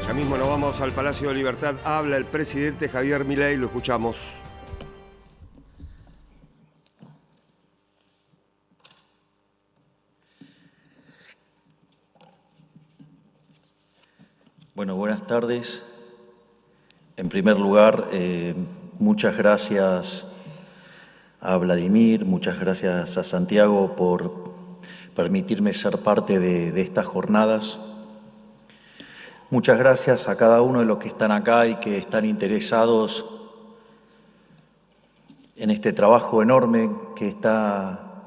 Ya mismo nos vamos al Palacio de Libertad. Habla el presidente Javier Milei, lo escuchamos. Bueno, buenas tardes. En primer lugar, muchas gracias a Vladimir, muchas gracias a Santiago por permitirme ser parte de estas jornadas. Muchas gracias a cada uno de los que están acá y que están interesados en este trabajo enorme que está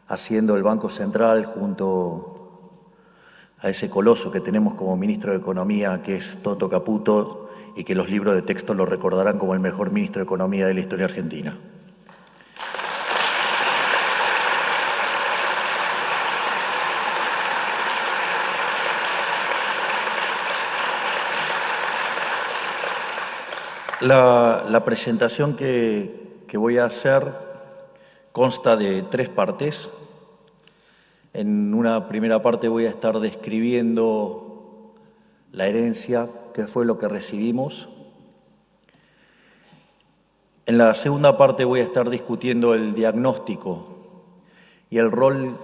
haciendo el Banco Central junto a ese coloso que tenemos como ministro de Economía, que es Toto Caputo, y que los libros de texto lo recordarán como el mejor ministro de Economía de la historia argentina. La presentación que voy a hacer consta de 3 partes. En una primera parte voy a estar describiendo la herencia, qué fue lo que recibimos. En la segunda parte voy a estar discutiendo el diagnóstico y el rol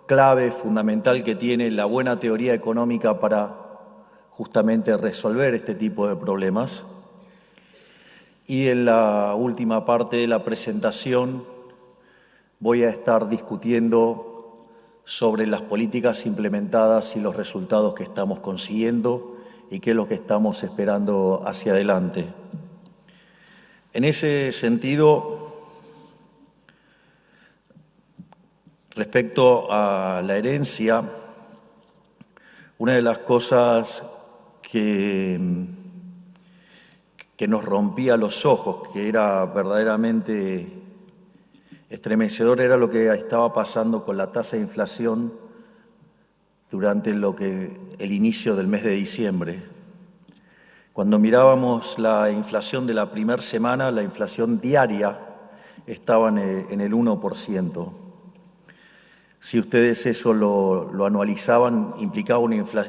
clave, fundamental que tiene la buena teoría económica para justamente resolver este tipo de problemas. Y en la última parte de la presentación voy a estar discutiendo sobre las políticas implementadas y los resultados que estamos consiguiendo y qué es lo que estamos esperando hacia adelante. En ese sentido, respecto a la herencia, una de las cosas que nos rompía los ojos, que era verdaderamente estremecedor, era lo que estaba pasando con la tasa de inflación durante el inicio del mes de diciembre. Cuando mirábamos la inflación de la primera semana, la inflación diaria estaba en el 1%. Si ustedes eso lo anualizaban, implicaba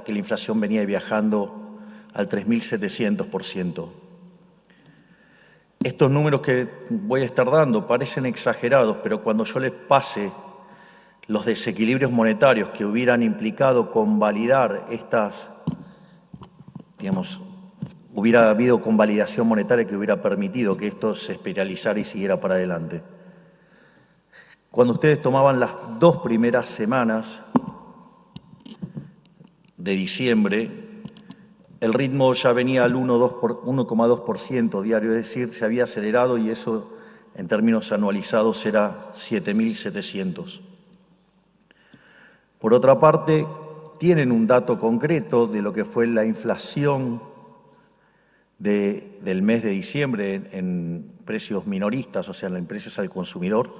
que la inflación venía viajando al 3.700%. Estos números que voy a estar dando parecen exagerados, pero cuando yo les pase los desequilibrios monetarios que hubieran implicado convalidar hubiera habido convalidación monetaria que hubiera permitido que esto se espiralizara y siguiera para adelante. Cuando ustedes tomaban las 2 primeras semanas de diciembre, el ritmo ya venía al 1,2% diario, es decir, se había acelerado y eso en términos anualizados era 7.700. Por otra parte, tienen un dato concreto de lo que fue la inflación del mes de diciembre en precios minoristas, o sea, en precios al consumidor,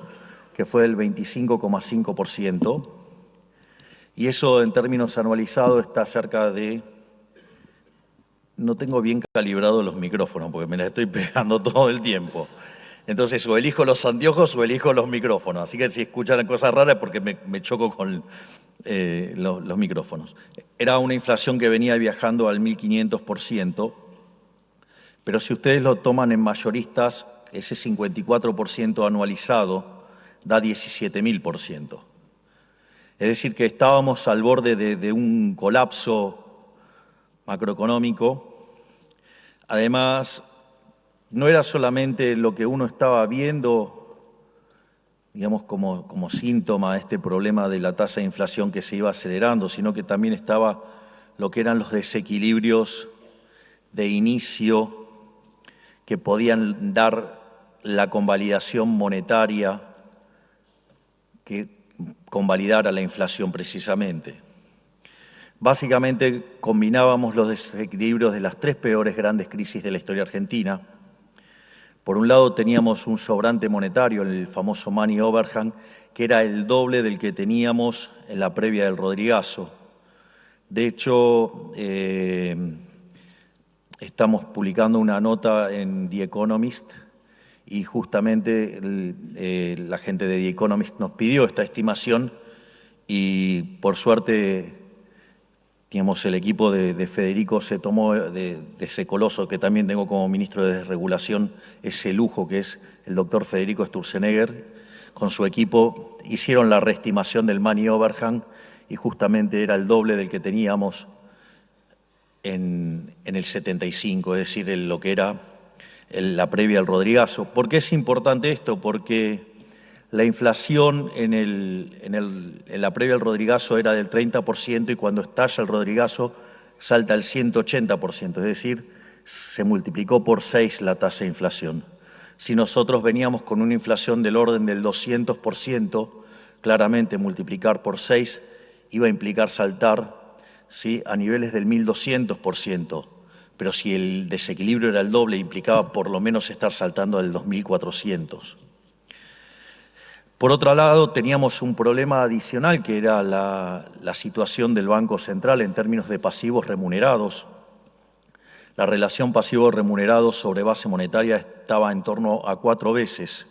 que fue del 25,5%, y eso en términos anualizados está cerca de... No tengo bien calibrados los micrófonos porque me las estoy pegando todo el tiempo. Entonces, o elijo los anteojos o elijo los micrófonos. Así que si escuchan cosas raras es porque me choco con los micrófonos. Era una inflación que venía viajando al 1.500%, pero si ustedes lo toman en mayoristas, ese 54% anualizado da 17.000%. Es decir, que estábamos al borde de un colapso macroeconómico. Además, no era solamente lo que uno estaba viendo, digamos, como síntoma de este problema de la tasa de inflación que se iba acelerando, sino que también estaba lo que eran los desequilibrios de inicio que podían dar la convalidación monetaria que convalidara la inflación precisamente. Básicamente combinábamos los desequilibrios de las 3 peores grandes crisis de la historia argentina. Por un lado teníamos un sobrante monetario, el famoso money overhang, que era el doble del que teníamos en la previa del Rodrigazo. De hecho, estamos publicando una nota en The Economist y justamente la gente de The Economist nos pidió esta estimación y por suerte digamos, el equipo de Federico se tomó de ese coloso que también tengo como ministro de Desregulación, ese lujo que es el doctor Federico Sturzenegger, con su equipo hicieron la reestimación del money overhang y justamente era el doble del que teníamos en el 75, es decir, en lo que era la previa al Rodrigazo. ¿Por qué es importante esto? Porque la inflación en la previa al Rodrigazo era del 30% y cuando estalla el Rodrigazo salta al 180%, es decir, se multiplicó por 6 la tasa de inflación. Si nosotros veníamos con una inflación del orden del 200%, claramente multiplicar por 6 iba a implicar saltar, ¿sí?, a niveles del 1.200%, pero si el desequilibrio era el doble, implicaba por lo menos estar saltando al 2.400%. Por otro lado, teníamos un problema adicional que era la situación del Banco Central en términos de pasivos remunerados. La relación pasivo remunerado sobre base monetaria estaba en torno a 4 veces.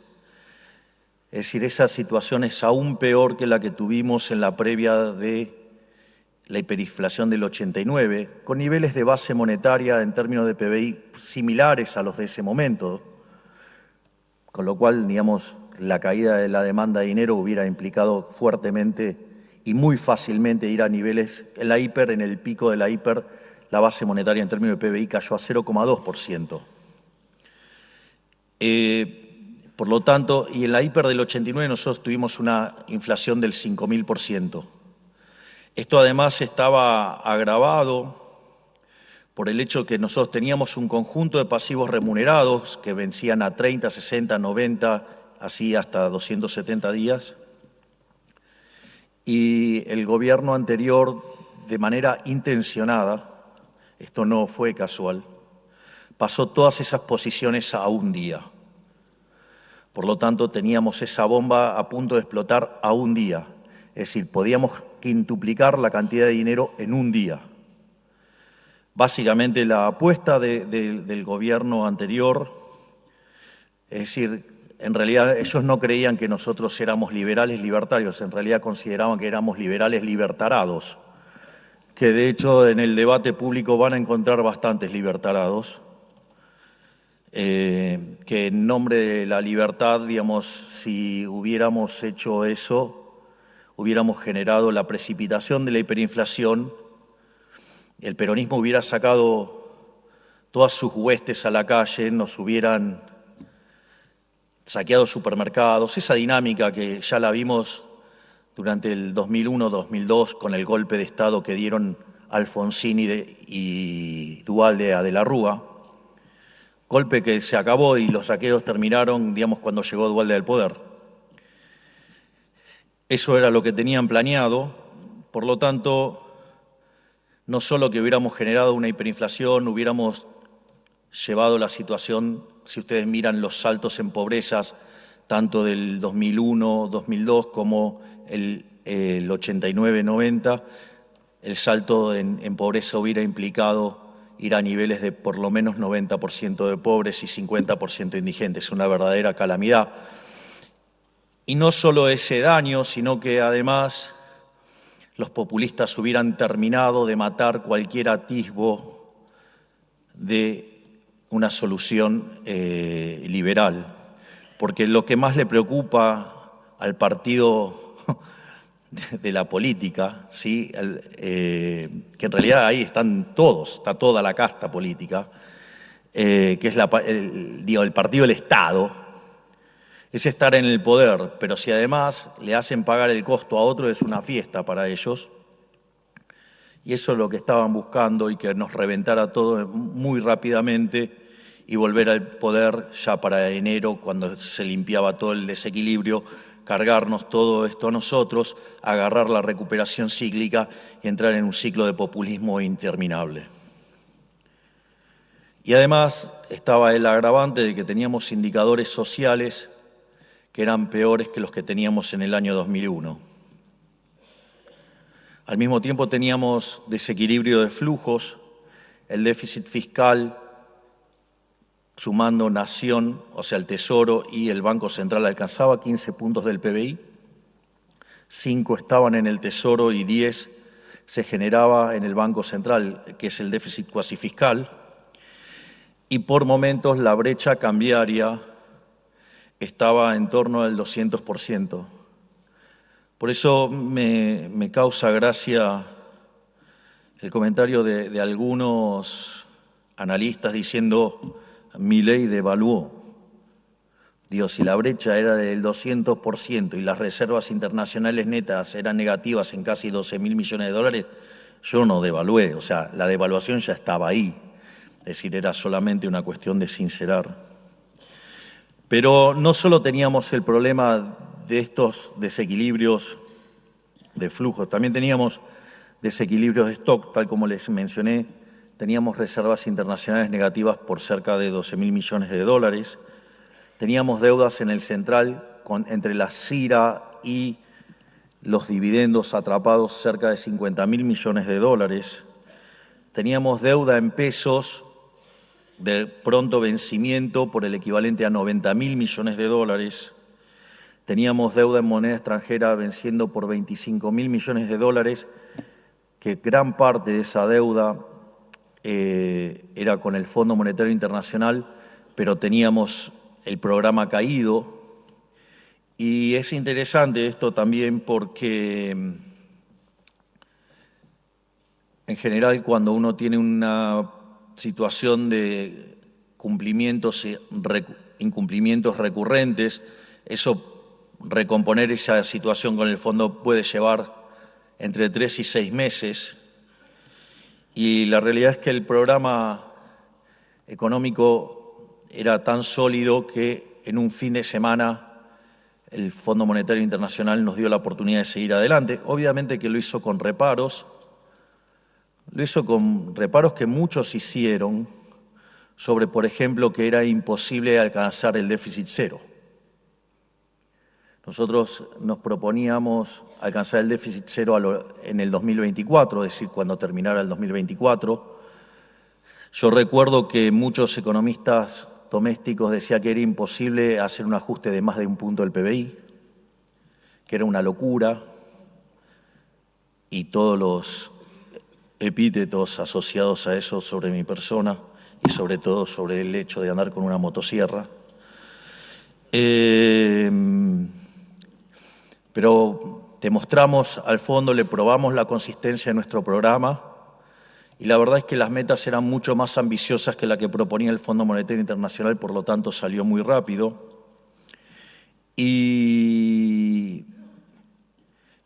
Es decir, esa situación es aún peor que la que tuvimos en la previa de la hiperinflación del 89, con niveles de base monetaria en términos de PBI similares a los de ese momento, con lo cual, digamos, la caída de la demanda de dinero hubiera implicado fuertemente y muy fácilmente ir a niveles, en el pico de la hiper, la base monetaria en términos de PBI cayó a 0,2%. Por lo tanto, y en la hiper del 89 nosotros tuvimos una inflación del 5.000%. Esto además estaba agravado por el hecho que nosotros teníamos un conjunto de pasivos remunerados que vencían a 30, 60, 90, así hasta 270 días, y el gobierno anterior, de manera intencionada, esto no fue casual, pasó todas esas posiciones a un día. Por lo tanto, teníamos esa bomba a punto de explotar a un día, es decir, podíamos quintuplicar la cantidad de dinero en un día. Básicamente la apuesta del gobierno anterior, es decir, en realidad ellos no creían que nosotros éramos liberales libertarios, en realidad consideraban que éramos liberales libertarados, que de hecho en el debate público van a encontrar bastantes libertarados, que en nombre de la libertad, digamos, si hubiéramos hecho eso, hubiéramos generado la precipitación de la hiperinflación, el peronismo hubiera sacado todas sus huestes a la calle, nos hubieran saqueado supermercados, esa dinámica que ya la vimos durante el 2001-2002 con el golpe de Estado que dieron Alfonsín y Duhalde a De la Rúa, golpe que se acabó y los saqueos terminaron, digamos, cuando llegó Duhalde al poder. Eso era lo que tenían planeado, por lo tanto, no solo que hubiéramos generado una hiperinflación, hubiéramos llevado la situación, si ustedes miran los saltos en pobrezas, tanto del 2001, 2002 como el 89-90, el salto en pobreza hubiera implicado ir a niveles de por lo menos 90% de pobres y 50% indigentes, una verdadera calamidad. Y no solo ese daño, sino que además los populistas hubieran terminado de matar cualquier atisbo de una solución liberal, porque lo que más le preocupa al partido de la política, ¿sí?, que en realidad ahí están todos, está toda la casta política, que es el partido del Estado, es estar en el poder, pero si además le hacen pagar el costo a otro es una fiesta para ellos. Y eso es lo que estaban buscando y que nos reventara todo muy rápidamente y volver al poder ya para enero, cuando se limpiaba todo el desequilibrio, cargarnos todo esto a nosotros, agarrar la recuperación cíclica y entrar en un ciclo de populismo interminable. Y además estaba el agravante de que teníamos indicadores sociales que eran peores que los que teníamos en el año 2001. Al mismo tiempo teníamos desequilibrio de flujos, el déficit fiscal, sumando Nación, o sea, el Tesoro y el Banco Central, alcanzaba 15 puntos del PBI, 5 estaban en el Tesoro y 10 se generaba en el Banco Central, que es el déficit cuasi fiscal, y por momentos la brecha cambiaria estaba en torno al 200%. Por eso me causa gracia el comentario de algunos analistas diciendo Milei devaluó. Digo, si la brecha era del 200% y las reservas internacionales netas eran negativas en casi 12.000 millones de dólares, yo no devalué, o sea, la devaluación ya estaba ahí. Es decir, era solamente una cuestión de sincerar. Pero no solo teníamos el problema de estos desequilibrios de flujos, también teníamos desequilibrios de stock, tal como les mencioné, teníamos reservas internacionales negativas por cerca de 12.000 millones de dólares, teníamos deudas en el central entre la CIRA y los dividendos atrapados cerca de 50.000 millones de dólares, teníamos deuda en pesos de pronto vencimiento por el equivalente a 90.000 millones de dólares, teníamos deuda en moneda extranjera venciendo por 25.000 millones de dólares, que gran parte de esa deuda era con el Fondo Monetario Internacional, pero teníamos el programa caído. Y es interesante esto también porque en general cuando uno tiene una situación de cumplimientos e incumplimientos recurrentes, recomponer esa situación con el fondo puede llevar entre 3 y 6 meses. Y la realidad es que el programa económico era tan sólido que en un fin de semana el Fondo Monetario Internacional nos dio la oportunidad de seguir adelante. Obviamente que lo hizo con reparos, que muchos hicieron sobre, por ejemplo, que era imposible alcanzar el déficit cero. Nosotros nos proponíamos alcanzar el déficit cero en el 2024, es decir, cuando terminara el 2024. Yo recuerdo que muchos economistas domésticos decían que era imposible hacer un ajuste de más de 1 punto del PBI, que era una locura, y todos los epítetos asociados a eso sobre mi persona y sobre todo sobre el hecho de andar con una motosierra. Pero demostramos al fondo, le probamos la consistencia de nuestro programa y la verdad es que las metas eran mucho más ambiciosas que la que proponía el Fondo Monetario Internacional, por lo tanto salió muy rápido. Y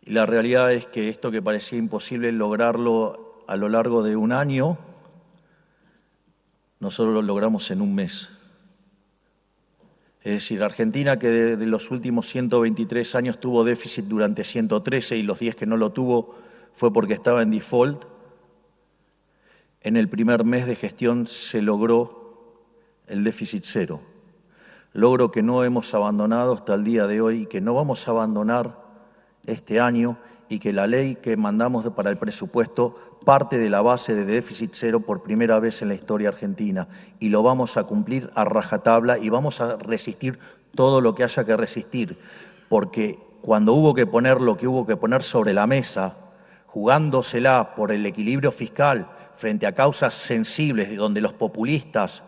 la realidad es que esto que parecía imposible lograrlo a lo largo de un año, nosotros lo logramos en un mes. Es decir, Argentina, que de los últimos 123 años tuvo déficit durante 113 y los 10 que no lo tuvo fue porque estaba en default, en el primer mes de gestión se logró el déficit cero. Logro que no hemos abandonado hasta el día de hoy y que no vamos a abandonar este año, y que la ley que mandamos para el presupuesto parte de la base de déficit cero por primera vez en la historia argentina, y lo vamos a cumplir a rajatabla y vamos a resistir todo lo que haya que resistir, porque cuando hubo que poner lo que hubo que poner sobre la mesa, jugándosela por el equilibrio fiscal frente a causas sensibles donde los populistas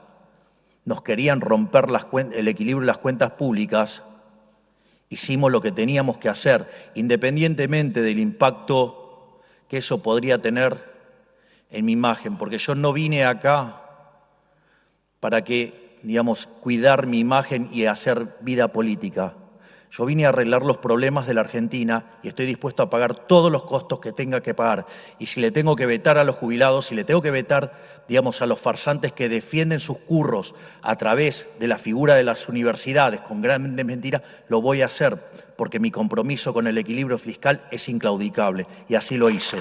nos querían romper el equilibrio de las cuentas públicas, hicimos lo que teníamos que hacer, independientemente del impacto que eso podría tener en mi imagen, porque yo no vine acá para cuidar mi imagen y hacer vida política. Yo vine a arreglar los problemas de la Argentina y estoy dispuesto a pagar todos los costos que tenga que pagar. Y si le tengo que vetar a los jubilados, si le tengo que vetar, a los farsantes que defienden sus curros a través de la figura de las universidades con grandes mentiras, lo voy a hacer, porque mi compromiso con el equilibrio fiscal es inclaudicable, y así lo hice.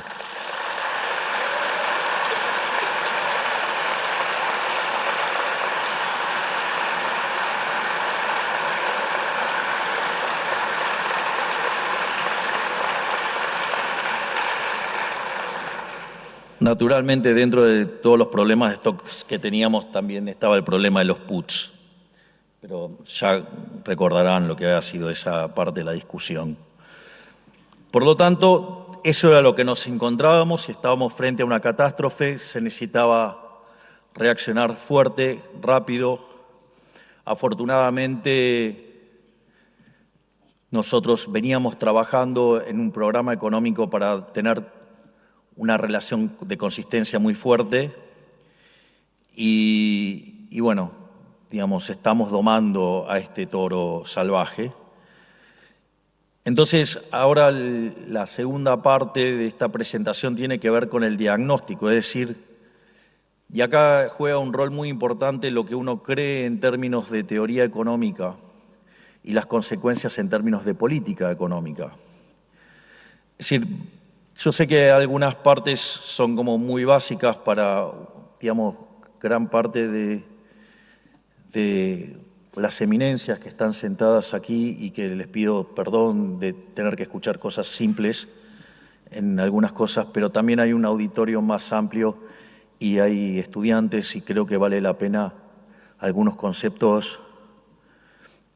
Naturalmente, dentro de todos los problemas de stock que teníamos, también estaba el problema de los puts. Pero ya recordarán lo que ha sido esa parte de la discusión. Por lo tanto, eso era lo que nos encontrábamos y estábamos frente a una catástrofe, se necesitaba reaccionar fuerte, rápido. Afortunadamente, nosotros veníamos trabajando en un programa económico para tener una relación de consistencia muy fuerte y bueno, digamos, estamos domando a este toro salvaje. Entonces, ahora la segunda parte de esta presentación tiene que ver con el diagnóstico, es decir, y acá juega un rol muy importante lo que uno cree en términos de teoría económica y las consecuencias en términos de política económica. Es decir, yo sé que algunas partes son como muy básicas para, digamos, gran parte de las eminencias que están sentadas aquí y que les pido perdón de tener que escuchar cosas simples en algunas cosas, pero también hay un auditorio más amplio y hay estudiantes y creo que vale la pena algunos conceptos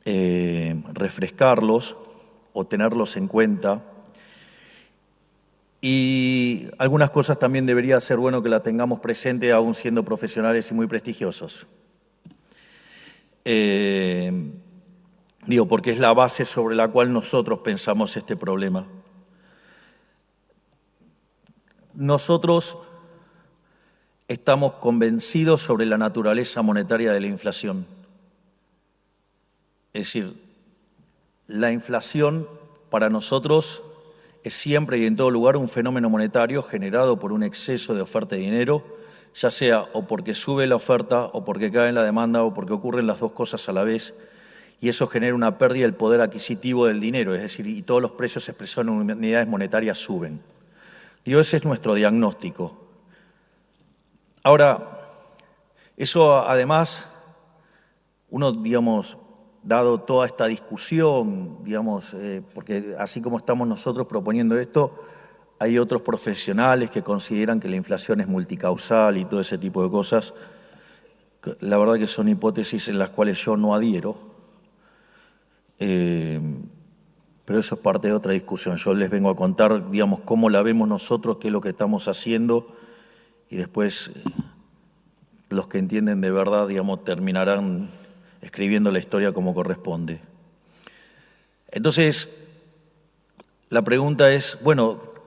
refrescarlos o tenerlos en cuenta. Y algunas cosas también debería ser bueno que las tengamos presente aún siendo profesionales y muy prestigiosos. Porque es la base sobre la cual nosotros pensamos este problema. Nosotros estamos convencidos sobre la naturaleza monetaria de la inflación. Es decir, la inflación para nosotros es siempre y en todo lugar un fenómeno monetario generado por un exceso de oferta de dinero, ya sea o porque sube la oferta o porque cae la demanda o porque ocurren las dos cosas a la vez, y eso genera una pérdida del poder adquisitivo del dinero, es decir, y todos los precios expresados en unidades monetarias suben. Ese es nuestro diagnóstico. Ahora, eso además, uno, dado toda esta discusión, porque así como estamos nosotros proponiendo esto, hay otros profesionales que consideran que la inflación es multicausal y todo ese tipo de cosas. La verdad que son hipótesis en las cuales yo no adhiero, pero eso es parte de otra discusión. Yo les vengo a contar, cómo la vemos nosotros, qué es lo que estamos haciendo, y después los que entienden de verdad, terminarán escribiendo la historia como corresponde. Entonces, la pregunta es,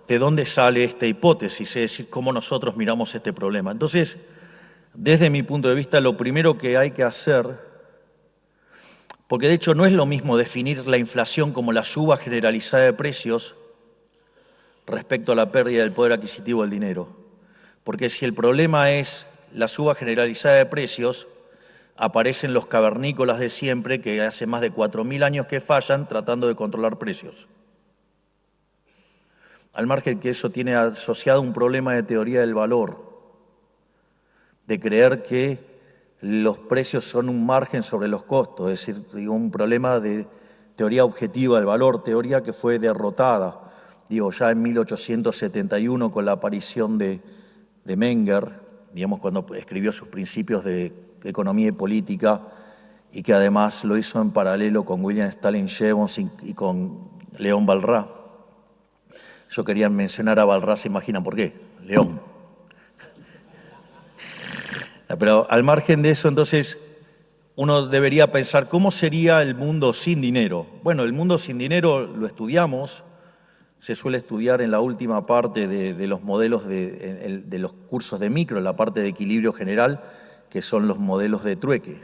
¿de dónde sale esta hipótesis? Es decir, ¿cómo nosotros miramos este problema? Entonces, desde mi punto de vista, lo primero que hay que hacer, porque de hecho no es lo mismo definir la inflación como la suba generalizada de precios respecto a la pérdida del poder adquisitivo del dinero. Porque si el problema es la suba generalizada de precios, aparecen los cavernícolas de siempre que hace más de 4.000 años que fallan tratando de controlar precios. Al margen que eso tiene asociado un problema de teoría del valor, de creer que los precios son un margen sobre los costos, es decir, un problema de teoría objetiva del valor, teoría que fue derrotada, ya en 1871 con la aparición de Menger, cuando escribió sus principios de economía y política, y que además lo hizo en paralelo con William Stalin Jevons y con León Walras. Yo quería mencionar a Walras, ¿se imaginan por qué? León. Pero al margen de eso, entonces, uno debería pensar, ¿cómo sería el mundo sin dinero? Bueno, el mundo sin dinero lo estudiamos, se suele estudiar en la última parte de los modelos de los cursos de micro, en la parte de equilibrio general, que son los modelos de trueque.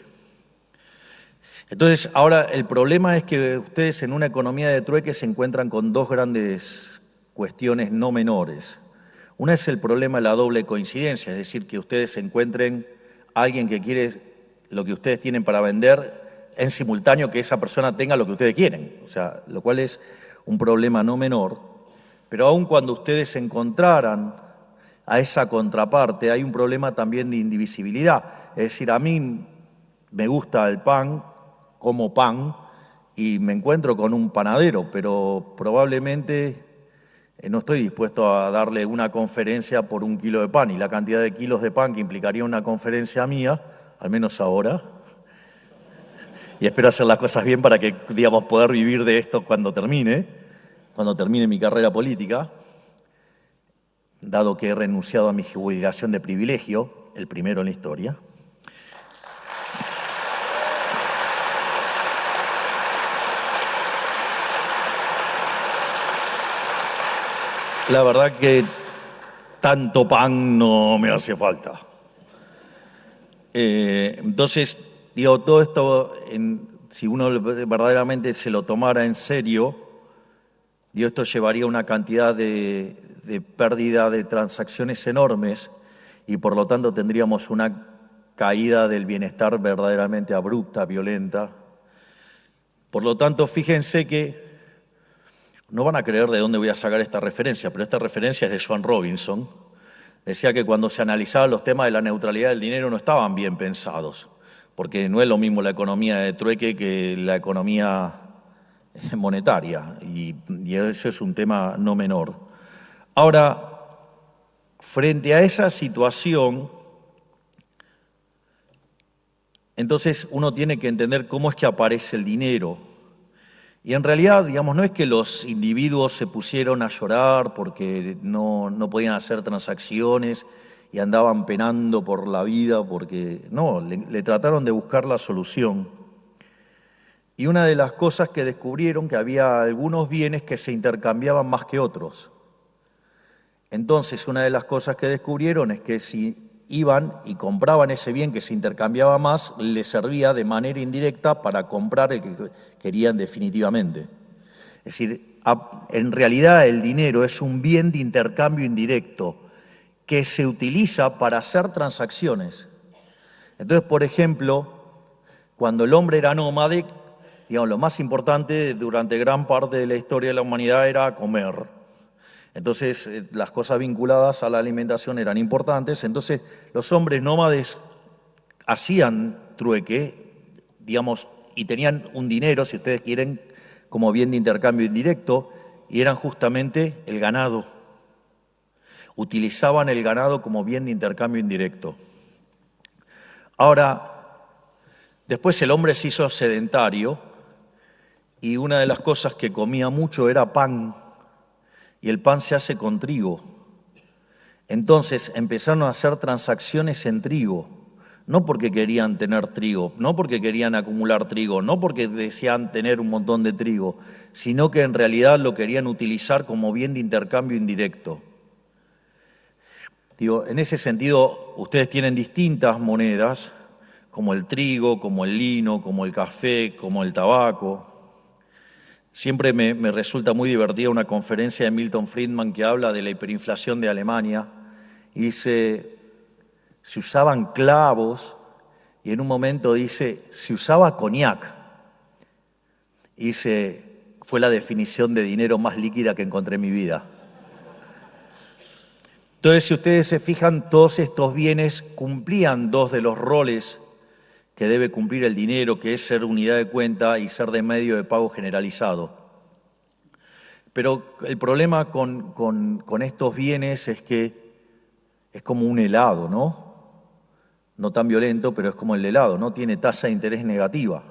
Entonces, ahora el problema es que ustedes en una economía de trueque se encuentran con dos grandes cuestiones no menores. Una es el problema de la doble coincidencia, es decir, que ustedes encuentren a alguien que quiere lo que ustedes tienen para vender en simultáneo que esa persona tenga lo que ustedes quieren, lo cual es un problema no menor, pero aun cuando ustedes encontraran a esa contraparte, hay un problema también de indivisibilidad. Es decir, a mí me gusta el pan, como pan, y me encuentro con un panadero, pero probablemente no estoy dispuesto a darle una conferencia por 1 kilo de pan, y la cantidad de kilos de pan que implicaría una conferencia mía, al menos ahora, y espero hacer las cosas bien para que, poder vivir de esto cuando termine mi carrera política, dado que he renunciado a mi jubilación de privilegio, el primero en la historia. La verdad que tanto pan no me hace falta. Entonces, digo, todo esto, si uno verdaderamente se lo tomara en serio, digo, esto llevaría a una cantidad de pérdida de transacciones enormes y por lo tanto tendríamos una caída del bienestar verdaderamente abrupta, violenta. Por lo tanto, fíjense que no van a creer de dónde voy a sacar esta referencia, pero esta referencia es de Joan Robinson. Decía que cuando se analizaban los temas de la neutralidad del dinero no estaban bien pensados, porque no es lo mismo la economía de trueque que la economía monetaria, y eso es un tema no menor. Ahora, frente a esa situación, entonces uno tiene que entender cómo es que aparece el dinero. Y en realidad, digamos, no es que los individuos se pusieron a llorar porque no podían hacer transacciones y andaban penando por la vida, porque no, le trataron de buscar la solución. Y una de las cosas que descubrieron que había algunos bienes que se intercambiaban más que otros. Entonces, una de las cosas que descubrieron es que si iban y compraban ese bien que se intercambiaba más, les servía de manera indirecta para comprar el que querían definitivamente. Es decir, en realidad el dinero es un bien de intercambio indirecto que se utiliza para hacer transacciones. Entonces, por ejemplo, cuando el hombre era nómade, digamos, lo más importante durante gran parte de la historia de la humanidad era comer. Entonces, las cosas vinculadas a la alimentación eran importantes. Entonces, los hombres nómades hacían trueque, digamos, y tenían un dinero, si ustedes quieren, como bien de intercambio indirecto, y eran justamente el ganado. Utilizaban el ganado como bien de intercambio indirecto. Ahora, después el hombre se hizo sedentario y una de las cosas que comía mucho era pan. Y el pan se hace con trigo. Entonces empezaron a hacer transacciones en trigo, no porque querían tener trigo, no porque querían acumular trigo, no porque deseaban tener un montón de trigo, sino que en realidad lo querían utilizar como bien de intercambio indirecto. Digo, en ese sentido, ustedes tienen distintas monedas, como el trigo, como el lino, como el café, como el tabaco. Siempre me resulta muy divertida una conferencia de Milton Friedman que habla de la hiperinflación de Alemania y dice, se usaban clavos y en un momento dice, se usaba coñac. Y dice, fue la definición de dinero más líquida que encontré en mi vida. Entonces, si ustedes se fijan, todos estos bienes cumplían dos de los roles que debe cumplir el dinero, que es ser unidad de cuenta y ser de medio de pago generalizado. Pero el problema con estos bienes es que es como un helado, ¿no? No tan violento, pero es como el helado, no tiene tasa de interés negativa.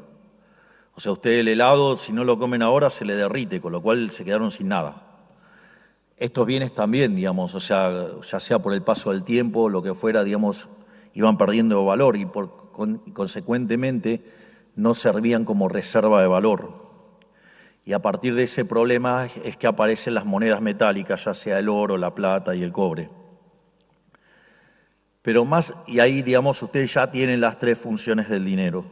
O sea, usted el helado, si no lo comen ahora, se le derrite, con lo cual se quedaron sin nada. Estos bienes también, digamos, o sea, ya sea por el paso del tiempo, lo que fuera, digamos, iban perdiendo valor y consecuentemente no servían como reserva de valor. Y a partir de ese problema es que aparecen las monedas metálicas, ya sea el oro, la plata y el cobre. Pero más, y ahí, digamos, ustedes ya tienen las tres funciones del dinero.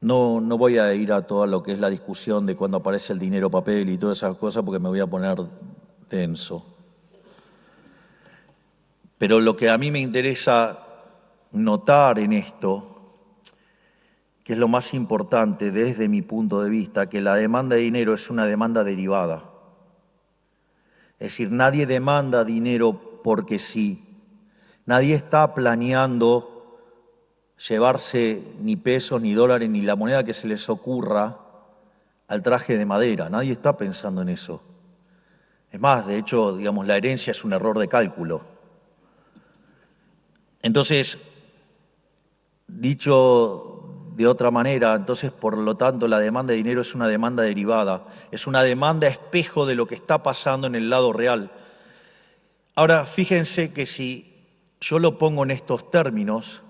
No voy a ir a toda lo que es la discusión de cuando aparece el dinero papel y todas esas cosas porque me voy a poner denso. Pero lo que a mí me interesa notar en esto, que es lo más importante desde mi punto de vista, que la demanda de dinero es una demanda derivada. Es decir, nadie demanda dinero porque sí. Nadie está planeando llevarse ni pesos, ni dólares, ni la moneda que se les ocurra al traje de madera. Nadie está pensando en eso. Es más, de hecho, digamos, la herencia es un error de cálculo. Entonces, dicho de otra manera, entonces, por lo tanto, la demanda de dinero es una demanda derivada, es una demanda espejo de lo que está pasando en el lado real. Ahora, fíjense que si yo lo pongo en estos términos,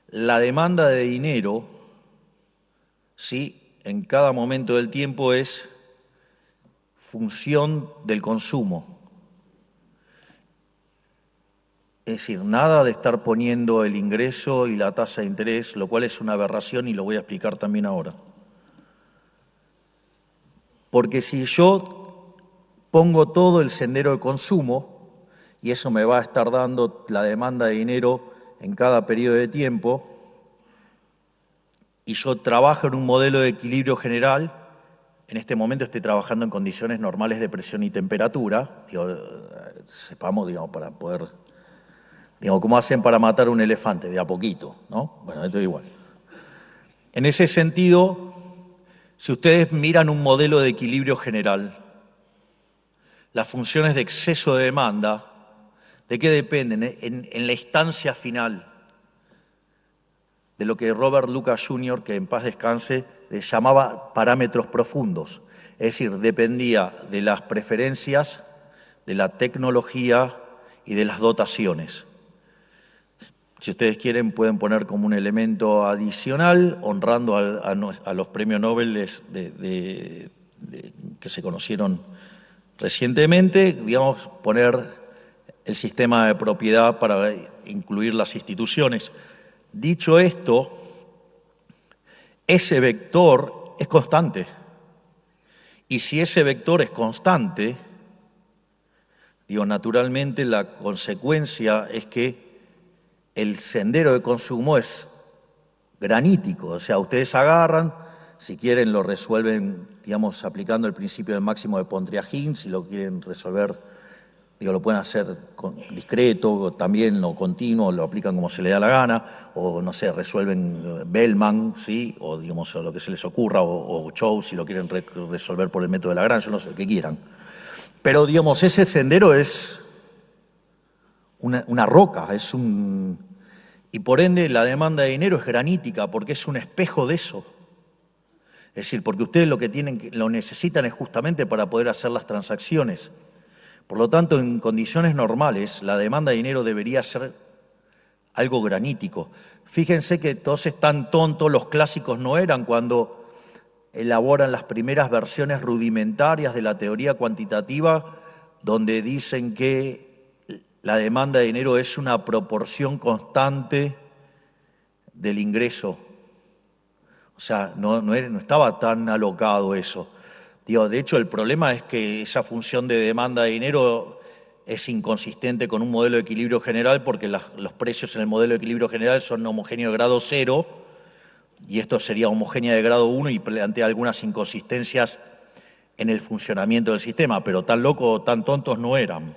la demanda de dinero, ¿sí?, en cada momento del tiempo es función del consumo. Es decir, nada de estar poniendo el ingreso y la tasa de interés, lo cual es una aberración y lo voy a explicar también ahora. Porque si yo pongo todo el sendero de consumo, y eso me va a estar dando la demanda de dinero en cada periodo de tiempo, y yo trabajo en un modelo de equilibrio general, en este momento estoy trabajando en condiciones normales de presión y temperatura, sepamos, para poder, cómo hacen para matar un elefante, de a poquito, ¿no? Bueno, esto es igual. En ese sentido, si ustedes miran un modelo de equilibrio general, las funciones de exceso de demanda, ¿de qué dependen? En la instancia final, de lo que Robert Lucas Jr., que en paz descanse, llamaba parámetros profundos. Es decir, dependía de las preferencias, de la tecnología y de las dotaciones. Si ustedes quieren, pueden poner como un elemento adicional, honrando a los premios Nobel que se conocieron recientemente, poner el sistema de propiedad para incluir las instituciones. Dicho esto, ese vector es constante. Y si ese vector es constante, naturalmente la consecuencia es que el sendero de consumo es granítico. O sea, ustedes agarran, si quieren lo resuelven, aplicando el principio del máximo de Pontryagin, si lo quieren resolver, lo pueden hacer discreto, también lo continuo, lo aplican como se le da la gana, o no sé, resuelven Bellman, ¿sí?, o lo que se les ocurra, o Chow, si lo quieren resolver por el método de Lagrange, no sé, lo que quieran. Pero, ese sendero es una roca, y por ende la demanda de dinero es granítica, porque es un espejo de eso. Es decir, porque ustedes lo necesitan es justamente para poder hacer las transacciones. Por lo tanto, en condiciones normales, la demanda de dinero debería ser algo granítico. Fíjense que entonces tan tontos los clásicos no eran cuando elaboran las primeras versiones rudimentarias de la teoría cuantitativa, donde dicen que la demanda de dinero es una proporción constante del ingreso. O sea, no estaba tan alocado eso. De hecho, el problema es que esa función de demanda de dinero es inconsistente con un modelo de equilibrio general, porque los precios en el modelo de equilibrio general son homogéneos de grado 0, y esto sería homogénea de grado 1 y plantea algunas inconsistencias en el funcionamiento del sistema, pero tan locos, tan tontos no eran.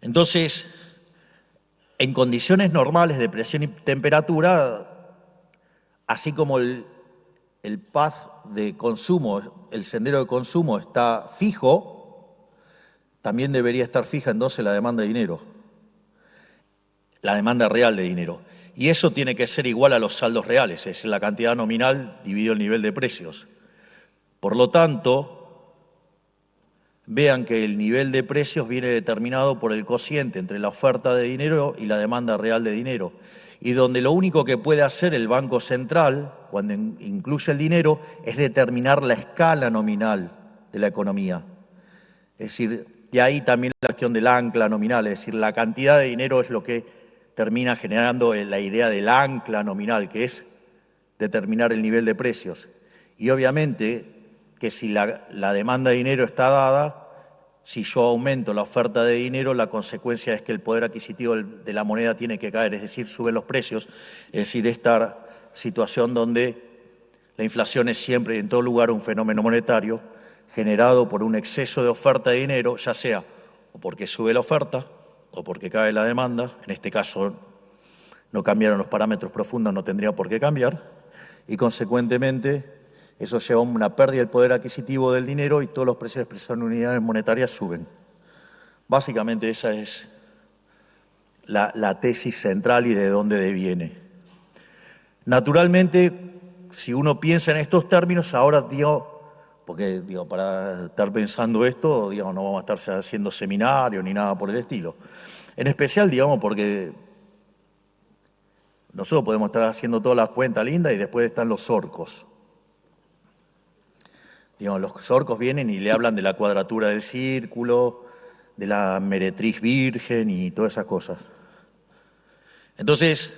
Entonces, en condiciones normales de presión y temperatura, así como el path de consumo, el sendero de consumo está fijo, también debería estar fija entonces la demanda de dinero, la demanda real de dinero. Y eso tiene que ser igual a los saldos reales, es decir, la cantidad nominal dividido el nivel de precios. Por lo tanto, vean que el nivel de precios viene determinado por el cociente entre la oferta de dinero y la demanda real de dinero, y donde lo único que puede hacer el Banco Central, cuando incluye el dinero, es determinar la escala nominal de la economía. Es decir, de ahí también la cuestión del ancla nominal, es decir, la cantidad de dinero es lo que termina generando la idea del ancla nominal, que es determinar el nivel de precios. Y obviamente que si la demanda de dinero está dada, si yo aumento la oferta de dinero, la consecuencia es que el poder adquisitivo de la moneda tiene que caer, es decir, suben los precios. Es decir, esta situación donde la inflación es siempre y en todo lugar un fenómeno monetario generado por un exceso de oferta de dinero, ya sea o porque sube la oferta o porque cae la demanda. En este caso no cambiaron los parámetros profundos, no tendría por qué cambiar, y consecuentemente eso lleva a una pérdida del poder adquisitivo del dinero y todos los precios expresados en unidades monetarias suben. Básicamente esa es la tesis central y de dónde deviene. Naturalmente, si uno piensa en estos términos, ahora porque digo, para estar pensando esto, digamos, no vamos a estar haciendo seminarios ni nada por el estilo. En especial, digamos, porque nosotros podemos estar haciendo todas las cuentas lindas y después están los orcos. Digamos, los orcos vienen y le hablan de la cuadratura del círculo, de la meretriz virgen y todas esas cosas. Entonces,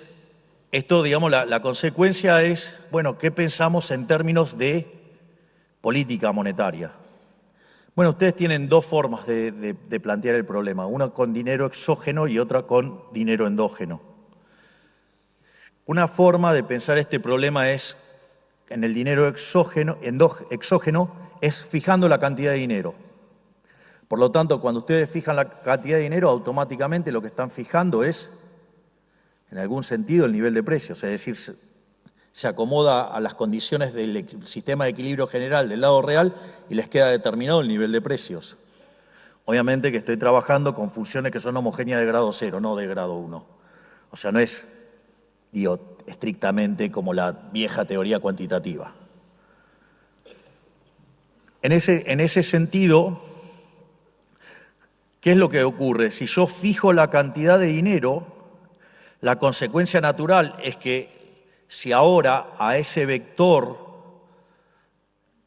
esto, digamos, la consecuencia es, bueno, ¿qué pensamos en términos de política monetaria? Bueno, ustedes tienen dos formas de plantear el problema, una con dinero exógeno y otra con dinero endógeno. Una forma de pensar este problema es, en el dinero exógeno es fijando la cantidad de dinero. Por lo tanto, cuando ustedes fijan la cantidad de dinero, automáticamente lo que están fijando es, en algún sentido, el nivel de precios, es decir, se acomoda a las condiciones del sistema de equilibrio general del lado real y les queda determinado el nivel de precios. Obviamente que estoy trabajando con funciones que son homogéneas de grado 0, no de grado 1. O sea, no es, digo, estrictamente como la vieja teoría cuantitativa. En ese sentido, ¿qué es lo que ocurre? Si yo fijo la cantidad de dinero, la consecuencia natural es que si ahora a ese vector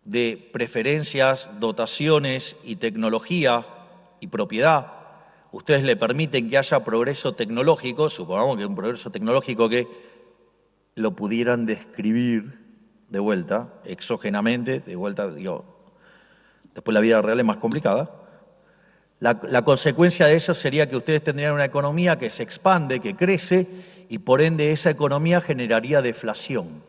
de preferencias, dotaciones y tecnología y propiedad, ustedes le permiten que haya progreso tecnológico, supongamos que un progreso tecnológico que lo pudieran describir de vuelta, exógenamente, de vuelta, digo, después la vida real es más complicada. La consecuencia de eso sería que ustedes tendrían una economía que se expande, que crece, y por ende esa economía generaría deflación.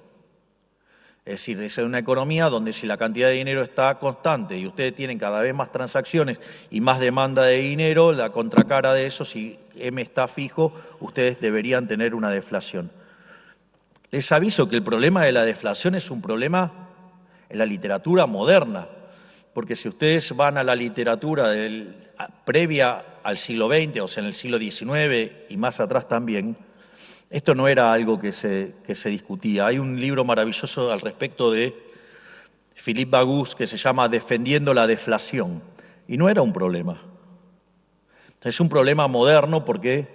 Es decir, es una economía donde si la cantidad de dinero está constante y ustedes tienen cada vez más transacciones y más demanda de dinero, la contracara de eso, si M está fijo, ustedes deberían tener una deflación. Les aviso que el problema de la deflación es un problema en la literatura moderna, porque si ustedes van a la literatura previa al siglo XX, o sea, en el siglo XIX y más atrás también, esto no era algo que se discutía. Hay un libro maravilloso al respecto de Philippe Bagus que se llama Defendiendo la deflación, y no era un problema. Es un problema moderno porque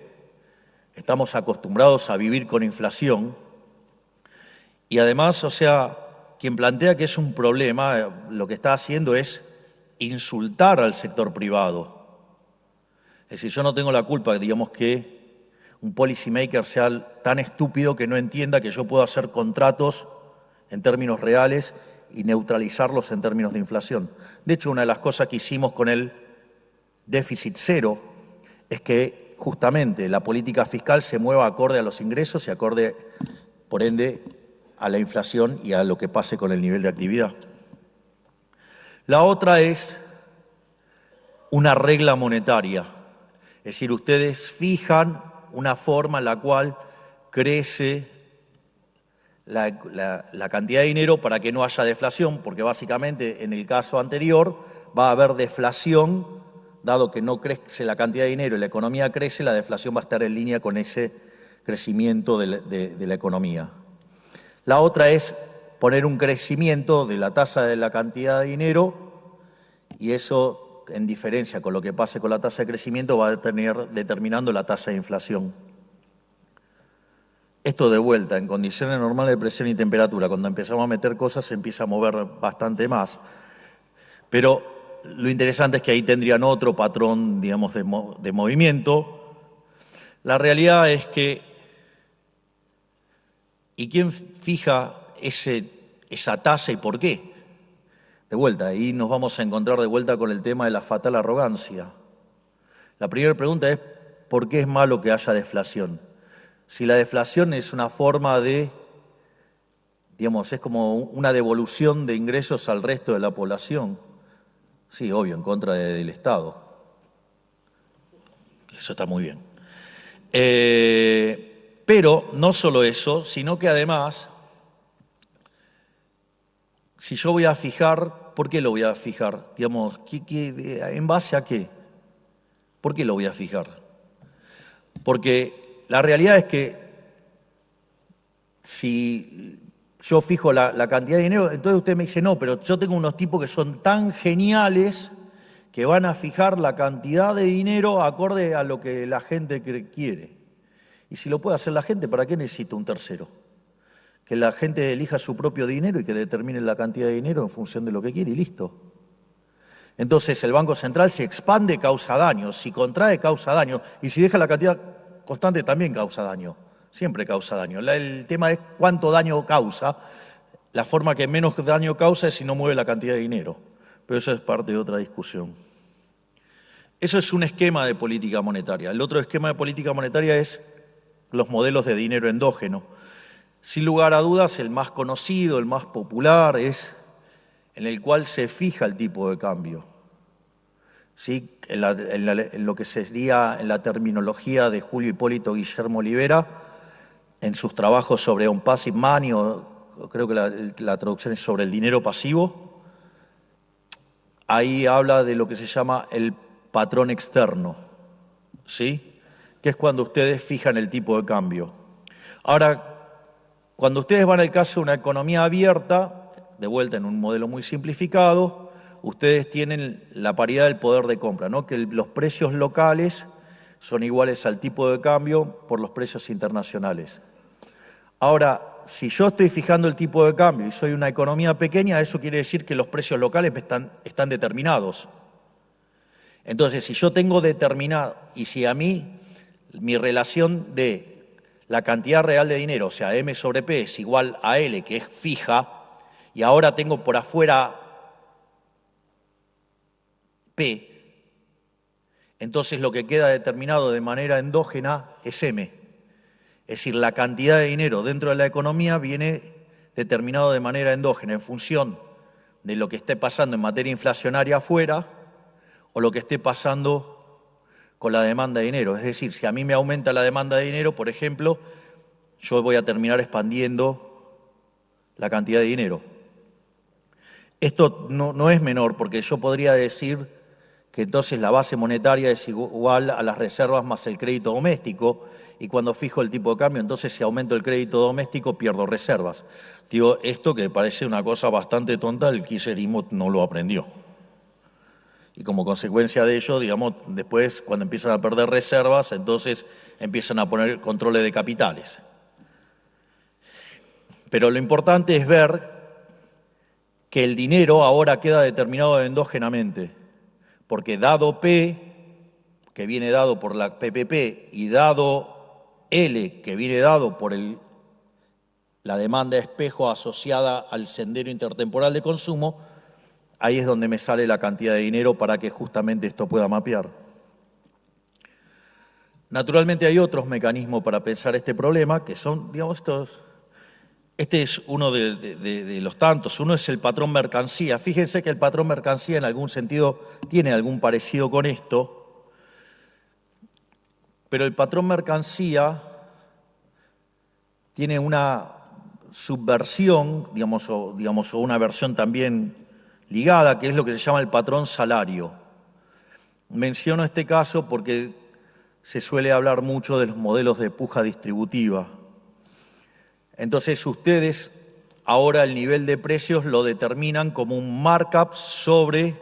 estamos acostumbrados a vivir con inflación y además, o sea, quien plantea que es un problema, lo que está haciendo es insultar al sector privado. Es decir, yo no tengo la culpa, digamos, que un policymaker sea tan estúpido que no entienda que yo puedo hacer contratos en términos reales y neutralizarlos en términos de inflación. De hecho, una de las cosas que hicimos con el déficit cero es que justamente la política fiscal se mueva acorde a los ingresos y acorde, por ende, a la inflación y a lo que pase con el nivel de actividad. La otra es una regla monetaria, es decir, ustedes fijan una forma en la cual crece la cantidad de dinero para que no haya deflación, porque básicamente en el caso anterior va a haber deflación, dado que no crece la cantidad de dinero y la economía crece, la deflación va a estar en línea con ese crecimiento de la economía. La otra es poner un crecimiento de la tasa de la cantidad de dinero y eso, en diferencia con lo que pase con la tasa de crecimiento, va a tener determinando la tasa de inflación. Esto de vuelta, en condiciones normales de presión y temperatura, cuando empezamos a meter cosas se empieza a mover bastante más. Pero lo interesante es que ahí tendrían otro patrón, digamos, de movimiento. La realidad es que, ¿y quién fija esa tasa y por qué? De vuelta, ahí nos vamos a encontrar de vuelta con el tema de la fatal arrogancia. La primera pregunta es, ¿por qué es malo que haya deflación? Si la deflación es una forma de, digamos, es como una devolución de ingresos al resto de la población, sí, obvio, en contra del Estado. Eso está muy bien. Pero no solo eso, sino que además, si yo voy a fijar, ¿por qué lo voy a fijar? Digamos, ¿en base a qué? ¿Por qué lo voy a fijar? Porque la realidad es que si yo fijo la cantidad de dinero, entonces usted me dice, no, pero yo tengo unos tipos que son tan geniales que van a fijar la cantidad de dinero acorde a lo que la gente quiere. Y si lo puede hacer la gente, ¿para qué necesita un tercero? Que la gente elija su propio dinero y que determine la cantidad de dinero en función de lo que quiere y listo. Entonces el Banco Central si expande causa daño, si contrae causa daño y si deja la cantidad constante también causa daño, siempre causa daño. El tema es cuánto daño causa, la forma que menos daño causa es si no mueve la cantidad de dinero, pero eso es parte de otra discusión. Eso es un esquema de política monetaria. El otro esquema de política monetaria es los modelos de dinero endógeno. Sin lugar a dudas, el más conocido, el más popular es en el cual se fija el tipo de cambio. ¿Sí? En lo que sería en la terminología de Julio Hipólito Guillermo Olivera, en sus trabajos sobre on passive money, o creo que la traducción es sobre el dinero pasivo, ahí habla de lo que se llama el patrón externo, ¿sí? Que es cuando ustedes fijan el tipo de cambio. Ahora, cuando ustedes van al caso de una economía abierta, de vuelta en un modelo muy simplificado, ustedes tienen la paridad del poder de compra, ¿no? Que los precios locales son iguales al tipo de cambio por los precios internacionales. Ahora, si yo estoy fijando el tipo de cambio y soy una economía pequeña, eso quiere decir que los precios locales están determinados. Entonces, si yo tengo determinado, y si a mí mi relación de la cantidad real de dinero, o sea, M sobre P es igual a L, que es fija, y ahora tengo por afuera P, entonces lo que queda determinado de manera endógena es M. Es decir, la cantidad de dinero dentro de la economía viene determinado de manera endógena en función de lo que esté pasando en materia inflacionaria afuera o lo que esté pasando con la demanda de dinero. Es decir, si a mí me aumenta la demanda de dinero, por ejemplo, yo voy a terminar expandiendo la cantidad de dinero. Esto no es menor, porque yo podría decir que entonces la base monetaria es igual a las reservas más el crédito doméstico, y cuando fijo el tipo de cambio, entonces si aumento el crédito doméstico, pierdo reservas. Digo, esto que parece una cosa bastante tonta, el kirchnerismo no lo aprendió. Y como consecuencia de ello, digamos, después cuando empiezan a perder reservas, entonces empiezan a poner controles de capitales. Pero lo importante es ver que el dinero ahora queda determinado endógenamente, porque dado P, que viene dado por la PPP, y dado L, que viene dado por la demanda espejo asociada al sendero intertemporal de consumo, ahí es donde me sale la cantidad de dinero para que justamente esto pueda mapear. Naturalmente hay otros mecanismos para pensar este problema, que son, digamos, estos. Este es uno de los tantos. Uno es el patrón mercancía. Fíjense que el patrón mercancía en algún sentido tiene algún parecido con esto, pero el patrón mercancía tiene una subversión, digamos, o una versión también ligada, que es lo que se llama el patrón salario. Menciono este caso porque se suele hablar mucho de los modelos de puja distributiva. Entonces ustedes ahora el nivel de precios lo determinan como un markup sobre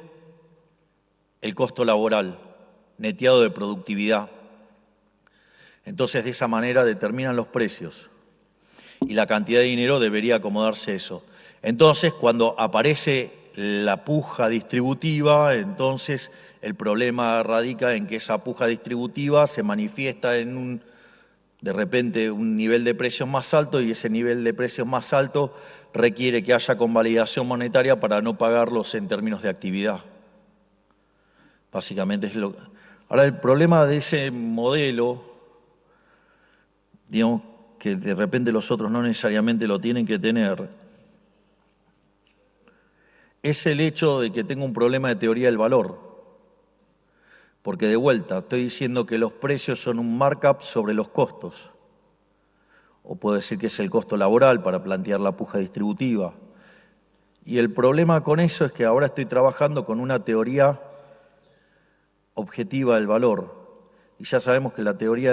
el costo laboral, neteado de productividad. Entonces de esa manera determinan los precios y la cantidad de dinero debería acomodarse eso. Entonces cuando aparece la puja distributiva, entonces el problema radica en que esa puja distributiva se manifiesta en de repente un nivel de precios más alto, y ese nivel de precios más alto requiere que haya convalidación monetaria para no pagarlos en términos de actividad. Básicamente es lo. Ahora, el problema de ese modelo, digamos, que de repente los otros no necesariamente lo tienen que tener, es el hecho de que tengo un problema de teoría del valor. Porque de vuelta, estoy diciendo que los precios son un markup sobre los costos. O puedo decir que es el costo laboral para plantear la puja distributiva. Y el problema con eso es que ahora estoy trabajando con una teoría objetiva del valor. Y ya sabemos que la teoría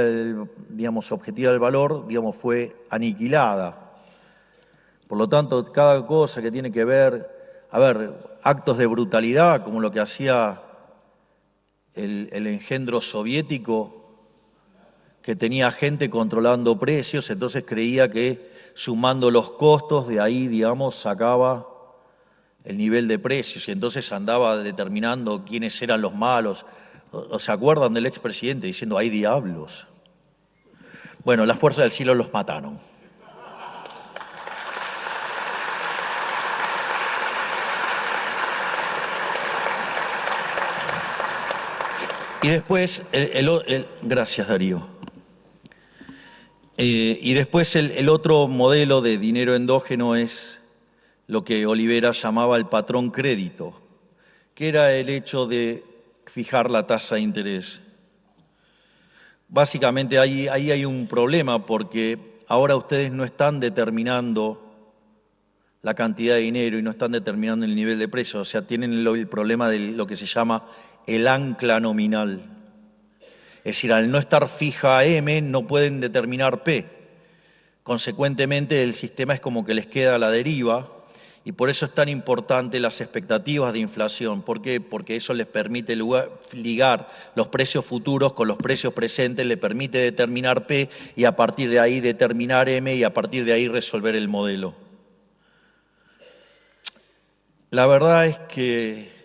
objetiva del valor, fue aniquilada Por lo tanto, cada cosa que tiene que ver, actos de brutalidad, como lo que hacía el engendro soviético, que tenía gente controlando precios, entonces creía que sumando los costos, de ahí, digamos, sacaba el nivel de precios y entonces andaba determinando quiénes eran los malos. ¿O se acuerdan del expresidente diciendo, hay diablos? Bueno, las fuerzas del cielo los mataron. Y después, gracias Darío. Y después el otro modelo de dinero endógeno es lo que Olivera llamaba el patrón crédito, que era el hecho de fijar la tasa de interés. Básicamente ahí hay un problema porque ahora ustedes no están determinando la cantidad de dinero y no están determinando el nivel de precio, o sea, tienen el problema de lo que se llama el ancla nominal. Es decir, al no estar fija M, no pueden determinar P. Consecuentemente, el sistema es como que les queda a la deriva y por eso es tan importante las expectativas de inflación. ¿Por qué? Porque eso les permite ligar los precios futuros con los precios presentes, le permite determinar P y a partir de ahí determinar M y a partir de ahí resolver el modelo. La verdad es que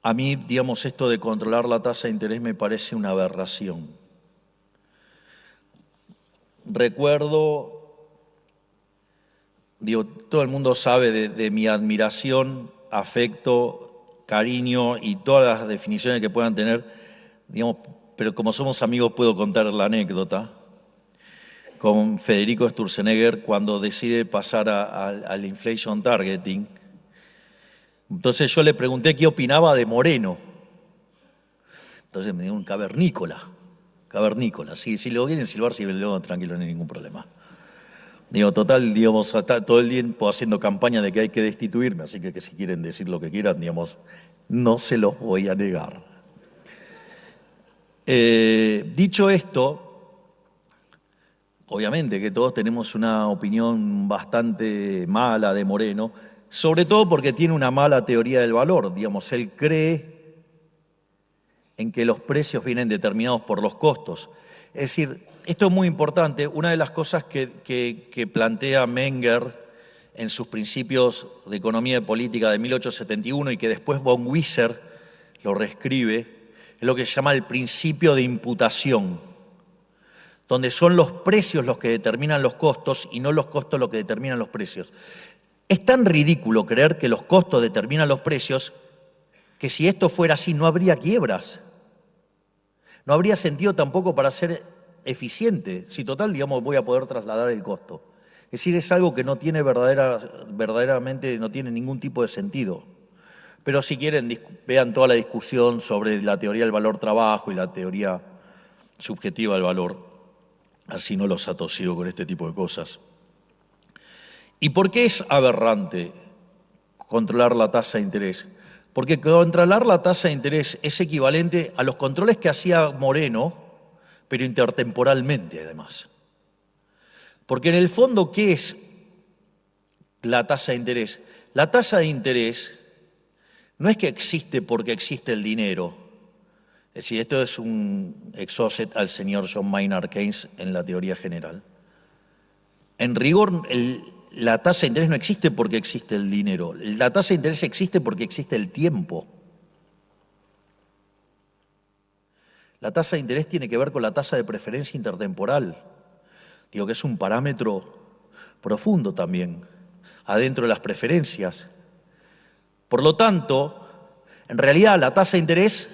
a mí, digamos, esto de controlar la tasa de interés me parece una aberración. Recuerdo, todo el mundo sabe de mi admiración, afecto, cariño y todas las definiciones que puedan tener, digamos, pero como somos amigos puedo contar la anécdota con Federico Sturzenegger cuando decide pasar al inflation targeting. Entonces yo le pregunté qué opinaba de Moreno. Entonces me dijo un cavernícola. Sí, si lo quieren silbar, si lo tranquilo, no hay ningún problema. Digo, total, digamos, está todo el tiempo haciendo campaña de que hay que destituirme, así que si quieren decir lo que quieran, digamos, no se los voy a negar. Dicho esto, obviamente que todos tenemos una opinión bastante mala de Moreno, sobre todo porque tiene una mala teoría del valor. Digamos, él cree en que los precios vienen determinados por los costos. Es decir, esto es muy importante. Una de las cosas que plantea Menger en sus principios de economía y política de 1871 y que después von Wieser lo reescribe, es lo que se llama el principio de imputación, donde son los precios los que determinan los costos y no los costos los que determinan los precios. Es tan ridículo creer que los costos determinan los precios que si esto fuera así no habría quiebras. No habría sentido tampoco para ser eficiente. Si total, digamos, voy a poder trasladar el costo. Es decir, es algo que no tiene verdaderamente no tiene ningún tipo de sentido. Pero si quieren, vean toda la discusión sobre la teoría del valor trabajo y la teoría subjetiva del valor. Así no los atosigo con este tipo de cosas. ¿Y por qué es aberrante controlar la tasa de interés? Porque controlar la tasa de interés es equivalente a los controles que hacía Moreno, pero intertemporalmente además. Porque en el fondo, ¿qué es la tasa de interés? La tasa de interés no es que existe porque existe el dinero. Es decir, esto es un exocet al señor John Maynard Keynes en la teoría general. En rigor, la tasa de interés no existe porque existe el dinero. La tasa de interés existe porque existe el tiempo. La tasa de interés tiene que ver con la tasa de preferencia intertemporal. Digo que es un parámetro profundo también, adentro de las preferencias. Por lo tanto, en realidad la tasa de interés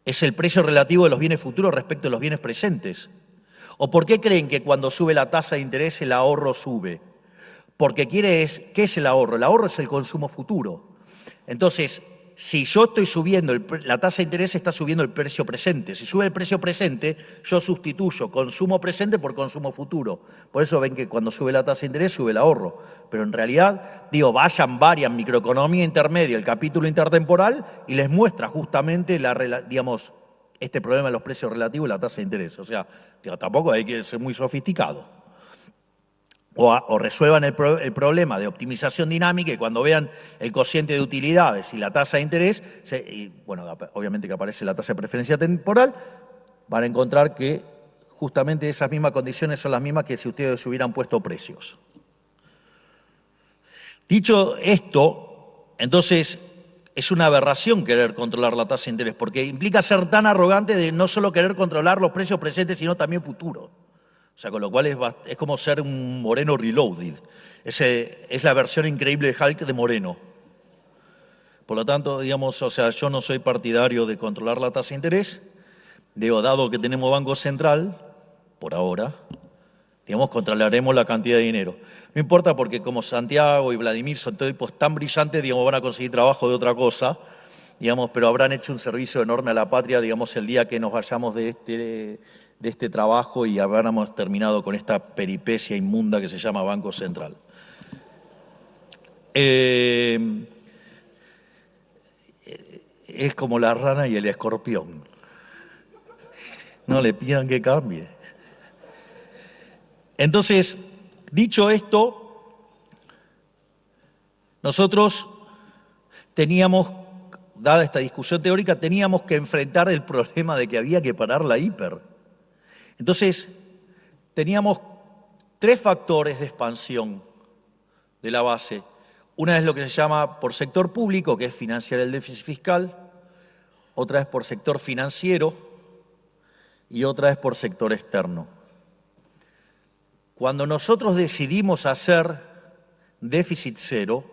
es el precio relativo de los bienes futuros respecto de los bienes presentes. ¿O por qué creen que cuando sube la tasa de interés el ahorro sube? Porque ¿qué es el ahorro? El ahorro es el consumo futuro. Entonces, si yo estoy subiendo, la tasa de interés está subiendo el precio presente. Si sube el precio presente, yo sustituyo consumo presente por consumo futuro. Por eso ven que cuando sube la tasa de interés, sube el ahorro. Pero en realidad, vayan microeconomía intermedia, el capítulo intertemporal, y les muestra justamente este problema de los precios relativos y la tasa de interés. O sea, tampoco hay que ser muy sofisticado. o resuelvan el problema de optimización dinámica, y cuando vean el cociente de utilidades y la tasa de interés, obviamente que aparece la tasa de preferencia temporal, van a encontrar que justamente esas mismas condiciones son las mismas que si ustedes hubieran puesto precios. Dicho esto, entonces es una aberración querer controlar la tasa de interés, porque implica ser tan arrogante de no solo querer controlar los precios presentes, sino también futuros. O sea, con lo cual es como ser un Moreno reloaded. Es la versión increíble de Hulk de Moreno. Por lo tanto, digamos, o sea, yo no soy partidario de controlar la tasa de interés. Digo, dado que tenemos Banco Central, por ahora, digamos, controlaremos la cantidad de dinero. No importa, porque como Santiago y Vladimir son tipos tan brillantes, digamos, van a conseguir trabajo de otra cosa, digamos, pero habrán hecho un servicio enorme a la patria, digamos, el día que nos vayamos de este trabajo y habremos terminado con esta peripecia inmunda que se llama Banco Central. Es como la rana y el escorpión. No le pidan que cambie. Entonces, dicho esto, nosotros teníamos, dada esta discusión teórica, teníamos que enfrentar el problema de que había que parar la hiper. Entonces, teníamos 3 factores de expansión de la base. Una es lo que se llama por sector público, que es financiar el déficit fiscal. Otra es por sector financiero y otra es por sector externo. Cuando nosotros decidimos hacer déficit cero,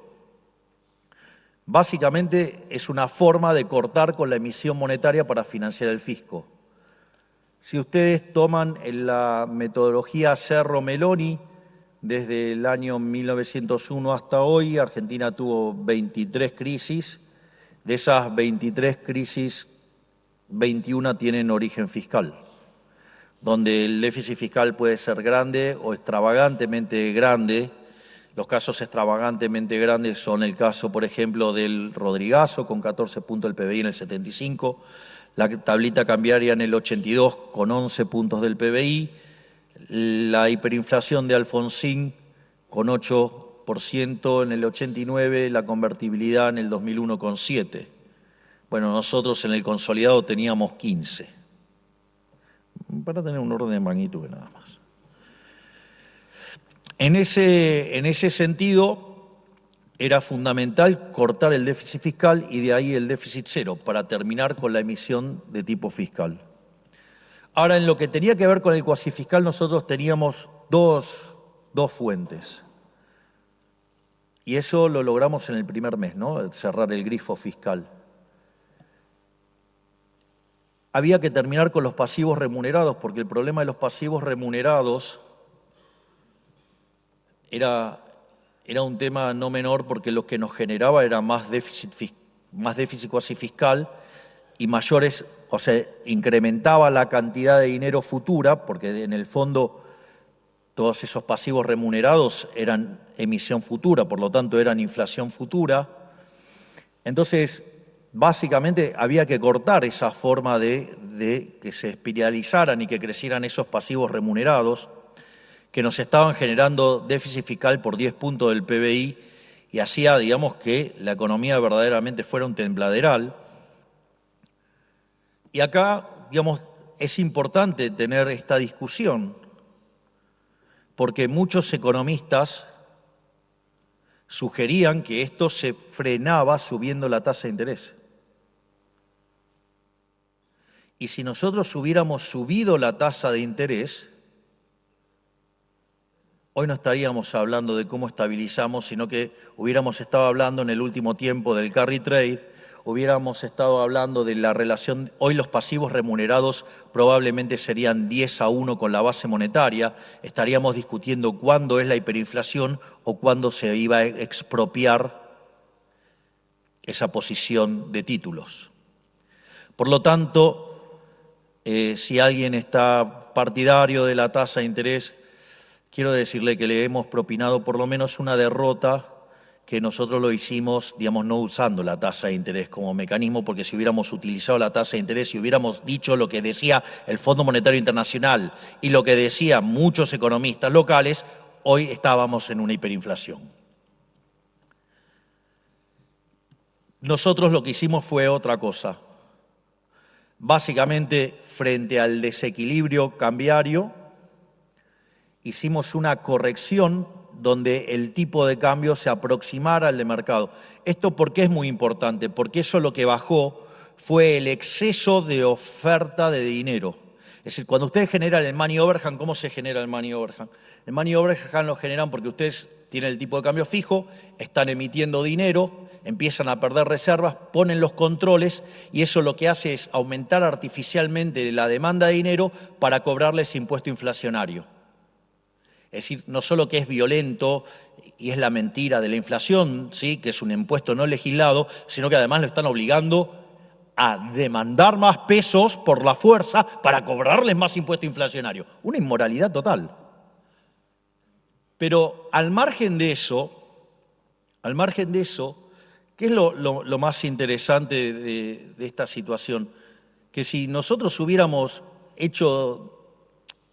básicamente es una forma de cortar con la emisión monetaria para financiar el fisco. Si ustedes toman la metodología Cerro-Meloni, desde el año 1901 hasta hoy, Argentina tuvo 23 crisis. De esas 23 crisis, 21 tienen origen fiscal, donde el déficit fiscal puede ser grande o extravagantemente grande. Los casos extravagantemente grandes son el caso, por ejemplo, del Rodrigazo, con 14 puntos del PBI en el 75, la tablita cambiaria en el 82 con 11 puntos del PBI, la hiperinflación de Alfonsín con 8% en el 89, la convertibilidad en el 2001 con 7. Bueno, nosotros en el consolidado teníamos 15, para tener un orden de magnitud nada más. En ese sentido, era fundamental cortar el déficit fiscal y de ahí el déficit cero para terminar con la emisión de tipo fiscal. Ahora, en lo que tenía que ver con el cuasi fiscal, nosotros teníamos dos fuentes. Y eso lo logramos en el primer mes, ¿no? Cerrar el grifo fiscal. Había que terminar con los pasivos remunerados, porque el problema de los pasivos remunerados era un tema no menor, porque lo que nos generaba era más déficit cuasi fiscal y mayores, o sea, incrementaba la cantidad de dinero futura, porque en el fondo todos esos pasivos remunerados eran emisión futura, por lo tanto eran inflación futura. Entonces, básicamente había que cortar esa forma de que se espiralizaran y que crecieran esos pasivos remunerados, que nos estaban generando déficit fiscal por 10 puntos del PBI y hacía, digamos, que la economía verdaderamente fuera un tembladeral. Y acá, digamos, es importante tener esta discusión, porque muchos economistas sugerían que esto se frenaba subiendo la tasa de interés. Y si nosotros hubiéramos subido la tasa de interés, hoy no estaríamos hablando de cómo estabilizamos, sino que hubiéramos estado hablando en el último tiempo del carry trade, hubiéramos estado hablando de la relación. Hoy los pasivos remunerados probablemente serían 10-1 con la base monetaria. Estaríamos discutiendo cuándo es la hiperinflación o cuándo se iba a expropiar esa posición de títulos. Por lo tanto, si alguien está partidario de la tasa de interés, quiero decirle que le hemos propinado por lo menos una derrota, que nosotros lo hicimos, digamos, no usando la tasa de interés como mecanismo, porque si hubiéramos utilizado la tasa de interés y hubiéramos dicho lo que decía el Fondo Monetario Internacional y lo que decían muchos economistas locales, hoy estábamos en una hiperinflación. Nosotros lo que hicimos fue otra cosa. Básicamente, frente al desequilibrio cambiario, hicimos una corrección donde el tipo de cambio se aproximara al de mercado. ¿Esto por qué es muy importante? Porque eso lo que bajó fue el exceso de oferta de dinero. Es decir, cuando ustedes generan el money overhang, ¿cómo se genera el money overhang? El money overhang lo generan porque ustedes tienen el tipo de cambio fijo, están emitiendo dinero, empiezan a perder reservas, ponen los controles y eso lo que hace es aumentar artificialmente la demanda de dinero para cobrarles impuesto inflacionario. Es decir, no solo que es violento y es la mentira de la inflación, ¿sí?, que es un impuesto no legislado, sino que además lo están obligando a demandar más pesos por la fuerza para cobrarles más impuesto inflacionario. Una inmoralidad total. Pero al margen de eso, ¿qué es lo más interesante de esta situación? Que si nosotros hubiéramos hecho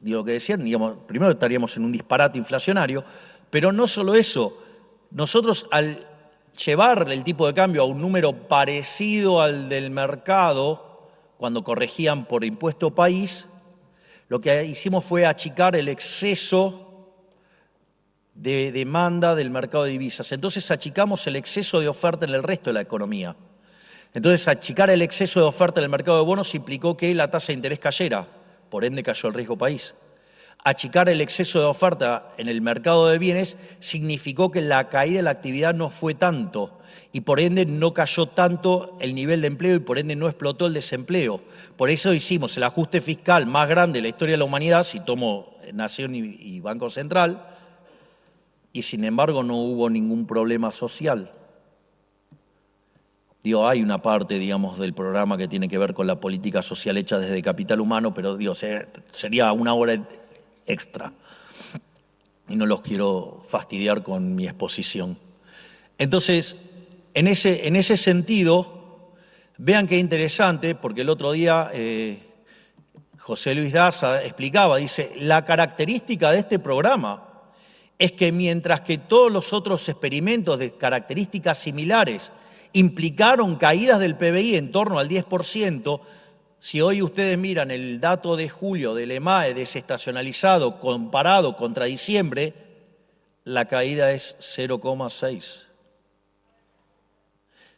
lo que decían, digamos, primero estaríamos en un disparate inflacionario, pero no solo eso, nosotros al llevar el tipo de cambio a un número parecido al del mercado, cuando corregían por impuesto país, lo que hicimos fue achicar el exceso de demanda del mercado de divisas. Entonces achicamos el exceso de oferta en el resto de la economía. Entonces achicar el exceso de oferta en el mercado de bonos implicó que la tasa de interés cayera, por ende cayó el riesgo país. Achicar el exceso de oferta en el mercado de bienes significó que la caída de la actividad no fue tanto y por ende no cayó tanto el nivel de empleo y por ende no explotó el desempleo. Por eso hicimos el ajuste fiscal más grande de la historia de la humanidad, si tomo Nación y Banco Central, y sin embargo no hubo ningún problema social. Digo, hay una parte, digamos, del programa que tiene que ver con la política social hecha desde Capital Humano, pero digo, sería una hora extra y no los quiero fastidiar con mi exposición. Entonces, en ese sentido, vean qué interesante, porque el otro día José Luis Daza explicaba, dice, la característica de este programa es que mientras que todos los otros experimentos de características similares implicaron caídas del PBI en torno al 10%, si hoy ustedes miran el dato de julio del EMAE desestacionalizado comparado contra diciembre, la caída es 0,6.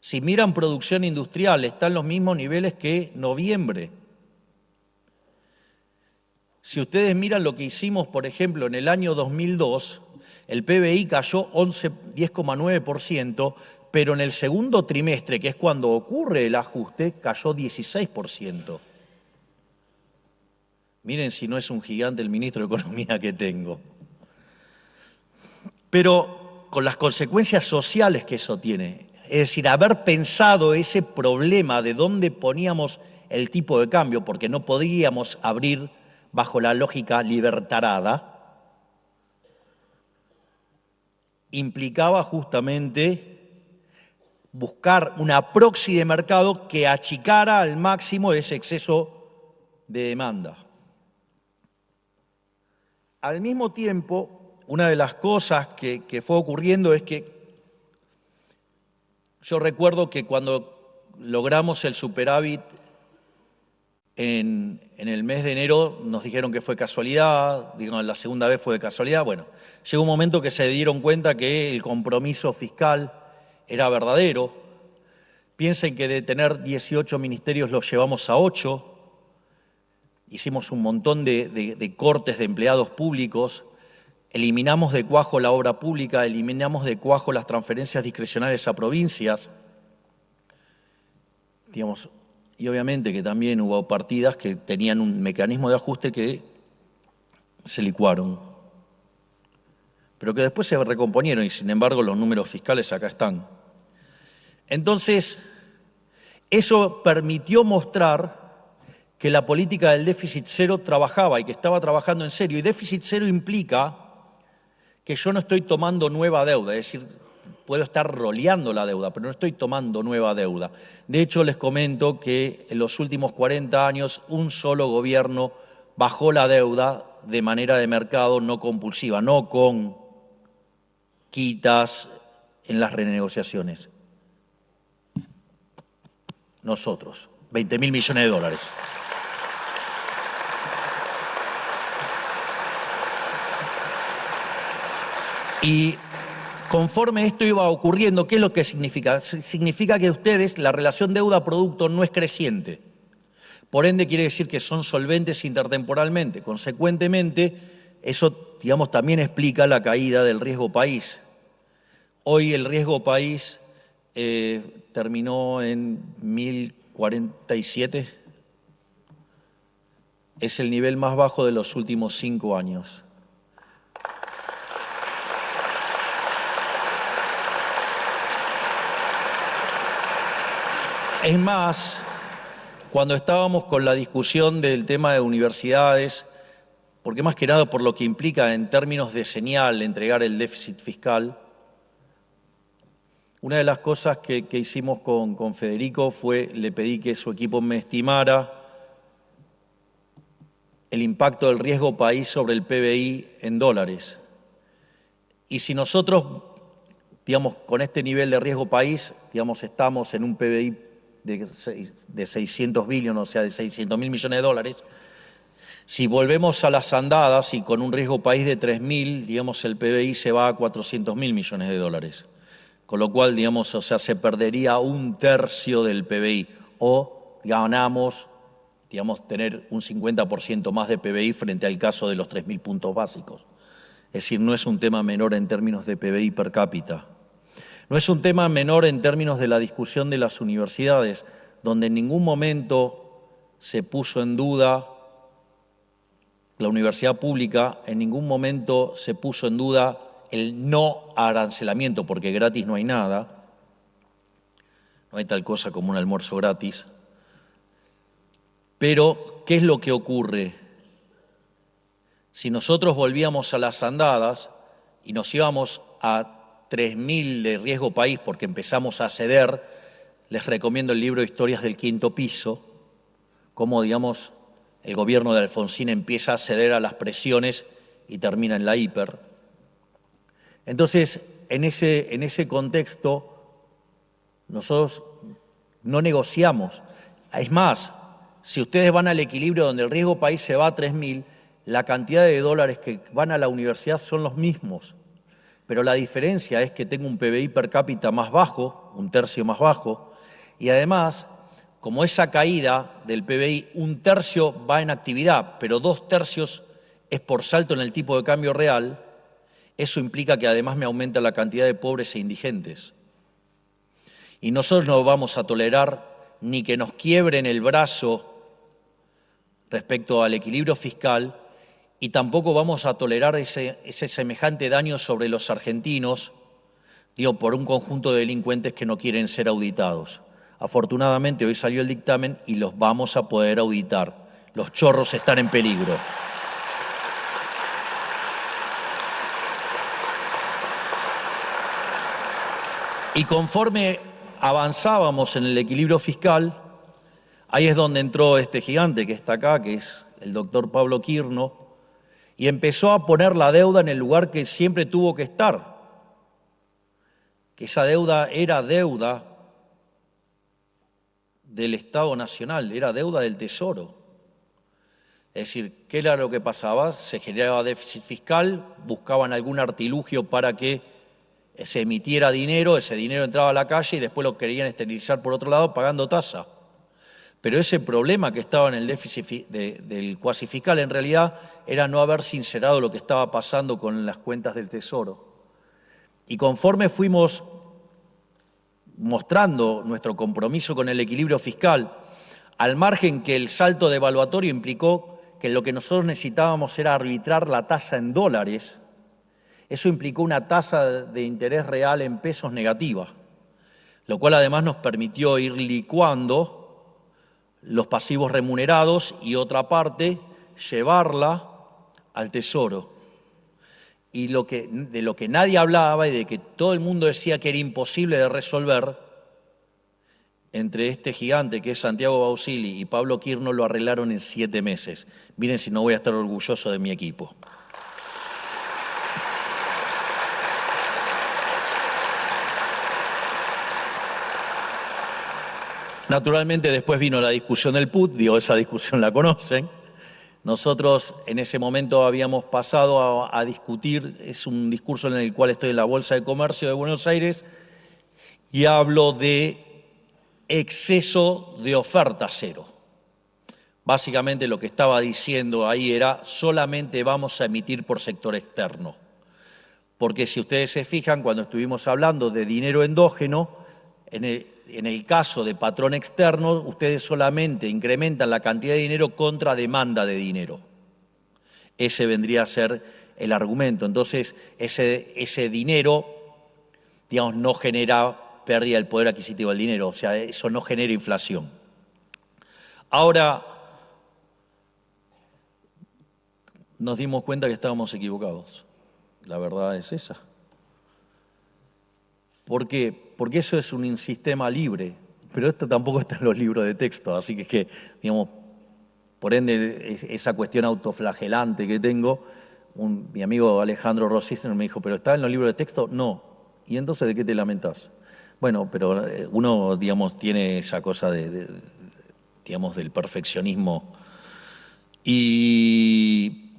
Si miran producción industrial, están los mismos niveles que noviembre. Si ustedes miran lo que hicimos, por ejemplo, en el año 2002, el PBI cayó 10,9%, pero en el segundo trimestre, que es cuando ocurre el ajuste, cayó 16%. Miren si no es un gigante el ministro de Economía que tengo. Pero con las consecuencias sociales que eso tiene, es decir, haber pensado ese problema de dónde poníamos el tipo de cambio, porque no podíamos abrir bajo la lógica libertarada, implicaba justamente buscar una proxy de mercado que achicara al máximo ese exceso de demanda. Al mismo tiempo, una de las cosas que fue ocurriendo es que yo recuerdo que cuando logramos el superávit en el mes de enero nos dijeron que fue casualidad, digamos, la segunda vez fue de casualidad. Bueno, llegó un momento que se dieron cuenta que el compromiso fiscal era verdadero. Piensen que de tener 18 ministerios los llevamos a 8. Hicimos un montón de cortes de empleados públicos. Eliminamos de cuajo la obra pública, eliminamos de cuajo las transferencias discrecionales a provincias. Digamos, y obviamente que también hubo partidas que tenían un mecanismo de ajuste que se licuaron, pero que después se recomponieron y sin embargo los números fiscales acá están. Entonces, eso permitió mostrar que la política del déficit cero trabajaba y que estaba trabajando en serio. Y déficit cero implica que yo no estoy tomando nueva deuda, es decir, puedo estar roleando la deuda, pero no estoy tomando nueva deuda. De hecho, les comento que en los últimos 40 años un solo gobierno bajó la deuda de manera de mercado no compulsiva, no con quitas en las renegociaciones. Nosotros, 20.000 millones de dólares. Y conforme esto iba ocurriendo, ¿qué es lo que significa? Significa que ustedes, la relación deuda-producto no es creciente. Por ende, quiere decir que son solventes intertemporalmente. Consecuentemente, eso, digamos, también explica la caída del riesgo país. Hoy el riesgo país terminó en 1047. Es el nivel más bajo de los últimos 5 años. Es más, cuando estábamos con la discusión del tema de universidades, porque más que nada por lo que implica en términos de señal entregar el déficit fiscal, una de las cosas que hicimos con Federico fue, le pedí que su equipo me estimara el impacto del riesgo país sobre el PBI en dólares. Y si nosotros, digamos, con este nivel de riesgo país, digamos, estamos en un PBI de 600 billones, o sea, de 600.000 millones de dólares, si volvemos a las andadas y con un riesgo país de 3.000, digamos, el PBI se va a 400.000 millones de dólares. Con lo cual, digamos, o sea, se perdería 1/3 del PBI o ganamos, digamos, tener un 50% más de PBI frente al caso de los 3.000 puntos básicos. Es decir, no es un tema menor en términos de PBI per cápita. No es un tema menor en términos de la discusión de las universidades, donde en ningún momento se puso en duda la universidad pública, en ningún momento se puso en duda el no arancelamiento, porque gratis no hay nada, no hay tal cosa como un almuerzo gratis. Pero, ¿qué es lo que ocurre? Si nosotros volvíamos a las andadas y nos íbamos a 3.000 de riesgo país porque empezamos a ceder, les recomiendo el libro Historias del Quinto Piso, cómo, digamos, el gobierno de Alfonsín empieza a ceder a las presiones y termina en la hiper. Entonces, en ese contexto, nosotros no negociamos. Es más, si ustedes van al equilibrio donde el riesgo país se va a 3.000, la cantidad de dólares que van a la universidad son los mismos. Pero la diferencia es que tengo un PBI per cápita más bajo, 1/3 más bajo, y además, como esa caída del PBI, 1/3 va en actividad, pero 2/3 es por salto en el tipo de cambio real, eso implica que además me aumenta la cantidad de pobres e indigentes. Y nosotros no vamos a tolerar ni que nos quiebren el brazo respecto al equilibrio fiscal, y tampoco vamos a tolerar ese semejante daño sobre los argentinos, por un conjunto de delincuentes que no quieren ser auditados. Afortunadamente hoy salió el dictamen y los vamos a poder auditar. Los chorros están en peligro. Y conforme avanzábamos en el equilibrio fiscal, ahí es donde entró este gigante que está acá, que es el doctor Pablo Quirno, y empezó a poner la deuda en el lugar que siempre tuvo que estar, que esa deuda era deuda del Estado Nacional, era deuda del Tesoro. Es decir, ¿qué era lo que pasaba? Se generaba déficit fiscal, buscaban algún artilugio para que se emitiera dinero, ese dinero entraba a la calle y después lo querían esterilizar por otro lado pagando tasa. Pero ese problema que estaba en el déficit del cuasi fiscal en realidad era no haber sincerado lo que estaba pasando con las cuentas del Tesoro. Y conforme fuimos mostrando nuestro compromiso con el equilibrio fiscal, al margen que el salto devaluatorio implicó que lo que nosotros necesitábamos era arbitrar la tasa en dólares, eso implicó una tasa de interés real en pesos negativa, lo cual además nos permitió ir licuando los pasivos remunerados y otra parte llevarla al Tesoro. Y de lo que nadie hablaba y de que todo el mundo decía que era imposible de resolver, entre este gigante que es Santiago Bausili y Pablo Quirno lo arreglaron en 7 meses. Miren si no voy a estar orgulloso de mi equipo. Naturalmente después vino la discusión del PUT, esa discusión la conocen. Nosotros en ese momento habíamos pasado a discutir, es un discurso en el cual estoy en la Bolsa de Comercio de Buenos Aires y hablo de exceso de oferta cero. Básicamente lo que estaba diciendo ahí era solamente vamos a emitir por sector externo. Porque si ustedes se fijan, cuando estuvimos hablando de dinero endógeno, en el caso de patrón externo, ustedes solamente incrementan la cantidad de dinero contra demanda de dinero. Ese vendría a ser el argumento. Entonces, ese dinero, digamos, no genera pérdida del poder adquisitivo del dinero, o sea, eso no genera inflación. Ahora, nos dimos cuenta que estábamos equivocados. La verdad es esa. ¿Por qué? Porque eso es un sistema libre, pero esto tampoco está en los libros de texto, así que digamos, por ende, esa cuestión autoflagelante que tengo, mi amigo Alejandro Rosícero me dijo, ¿pero está en los libros de texto? No. ¿Y entonces de qué te lamentás? Bueno, pero uno, digamos, tiene esa cosa digamos, del perfeccionismo. Y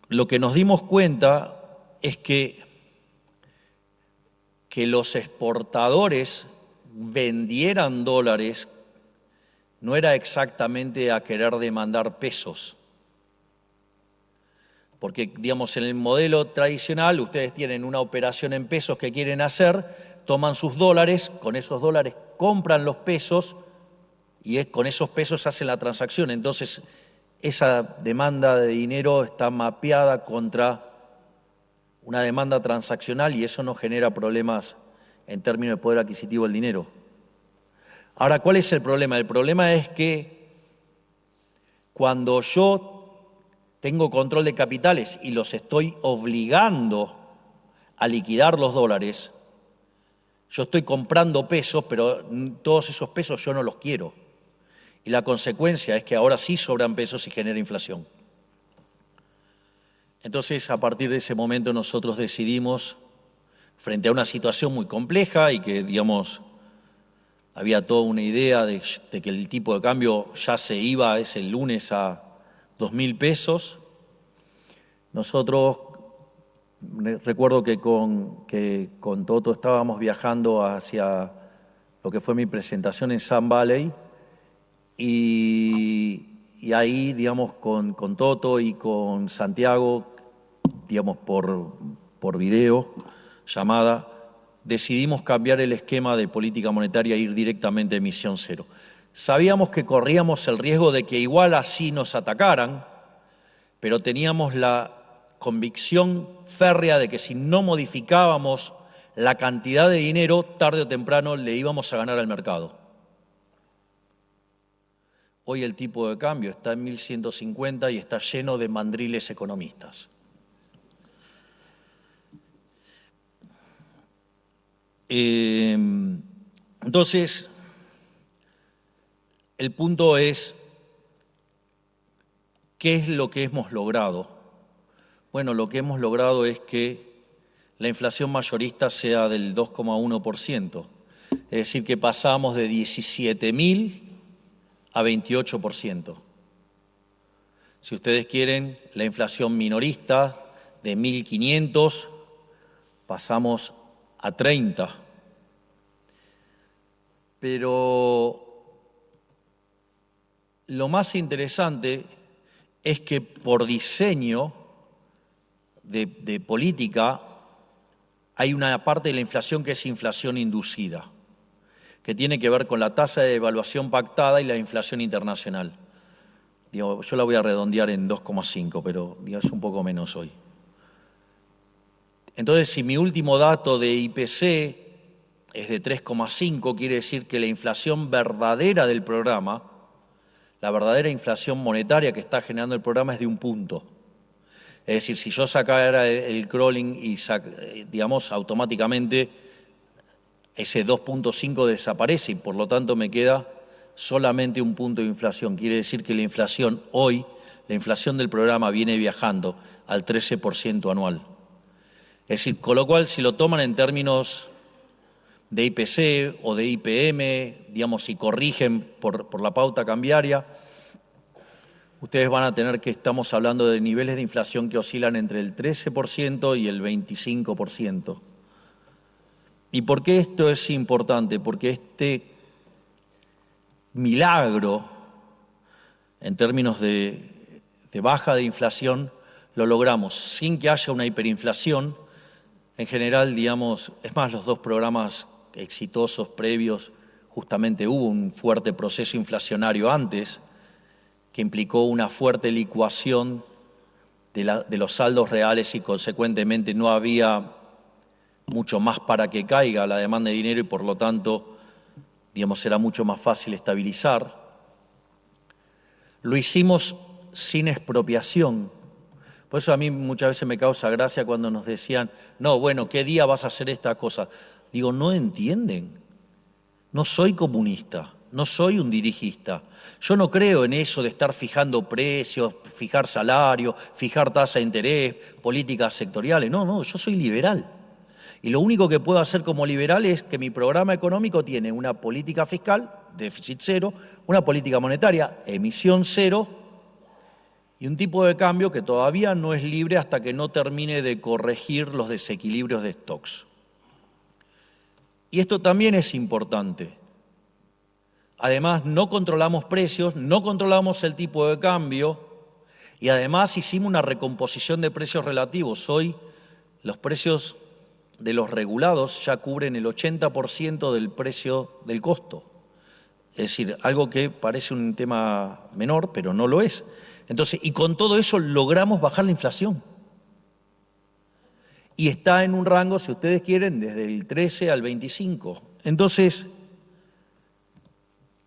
lo que nos dimos cuenta es que los exportadores vendieran dólares no era exactamente a querer demandar pesos. Porque, digamos, en el modelo tradicional ustedes tienen una operación en pesos que quieren hacer, toman sus dólares, con esos dólares compran los pesos y con esos pesos hacen la transacción. Entonces, esa demanda de dinero está mapeada contra una demanda transaccional y eso no genera problemas en términos de poder adquisitivo del dinero. Ahora, ¿cuál es el problema? El problema es que cuando yo tengo control de capitales y los estoy obligando a liquidar los dólares, yo estoy comprando pesos, pero todos esos pesos yo no los quiero. Y la consecuencia es que ahora sí sobran pesos y genera inflación. Entonces, a partir de ese momento nosotros decidimos, frente a una situación muy compleja y que, digamos, había toda una idea de que el tipo de cambio ya se iba ese lunes a 2.000 pesos, nosotros, recuerdo que con Toto estábamos viajando hacia lo que fue mi presentación en Sun Valley y ahí, digamos, con Toto y con Santiago, digamos, por video, llamada, decidimos cambiar el esquema de política monetaria e ir directamente a emisión cero. Sabíamos que corríamos el riesgo de que igual así nos atacaran, pero teníamos la convicción férrea de que si no modificábamos la cantidad de dinero, tarde o temprano le íbamos a ganar al mercado. Hoy el tipo de cambio está en 1.150 y está lleno de mandriles economistas. Entonces, el punto es, ¿qué es lo que hemos logrado? Bueno, lo que hemos logrado es que la inflación mayorista sea del 2,1%, es decir, que pasamos de 17.000 a 28%. Si ustedes quieren, la inflación minorista de 1.500 pasamos a 30. Pero lo más interesante es que por diseño de política hay una parte de la inflación que es inflación inducida, que tiene que ver con la tasa de devaluación pactada y la inflación internacional. Yo la voy a redondear en 2,5, pero es un poco menos hoy. Entonces, si mi último dato de IPC es de 3,5, quiere decir que la inflación verdadera del programa, la verdadera inflación monetaria que está generando el programa es de 1 punto. Es decir, si yo sacara el crawling y, digamos, automáticamente ese 2.5 desaparece y por lo tanto me queda solamente un punto de inflación. Quiere decir que la inflación hoy, la inflación del programa viene viajando al 13% anual. Es decir, con lo cual, si lo toman en términos de IPC o de IPM, digamos, si corrigen por la pauta cambiaria, ustedes van a tener que estamos hablando de niveles de inflación que oscilan entre el 13% y el 25%. ¿Y por qué esto es importante? Porque este milagro, en términos de baja de inflación, lo logramos sin que haya una hiperinflación. En general, digamos, es más, los dos programas exitosos previos, justamente hubo un fuerte proceso inflacionario antes, que implicó una fuerte licuación de los saldos reales y consecuentemente no había mucho más para que caiga la demanda de dinero y por lo tanto, digamos, era mucho más fácil estabilizar. Lo hicimos sin expropiación. Por eso a mí muchas veces me causa gracia cuando nos decían, no, bueno, ¿qué día vas a hacer esta cosa? Digo, no entienden. No soy comunista, no soy un dirigista. Yo no creo en eso de estar fijando precios, fijar salario, fijar tasa de interés, políticas sectoriales. No, yo soy liberal. Y lo único que puedo hacer como liberal es que mi programa económico tiene una política fiscal, déficit cero, una política monetaria, emisión cero, y un tipo de cambio que todavía no es libre hasta que no termine de corregir los desequilibrios de stocks. Y esto también es importante. Además, no controlamos precios, no controlamos el tipo de cambio y además hicimos una recomposición de precios relativos. Hoy los precios de los regulados ya cubren el 80% del precio del costo. Es decir, algo que parece un tema menor, pero no lo es. Entonces, y con todo eso logramos bajar la inflación. Y está en un rango, si ustedes quieren, desde el 13 al 25. Entonces,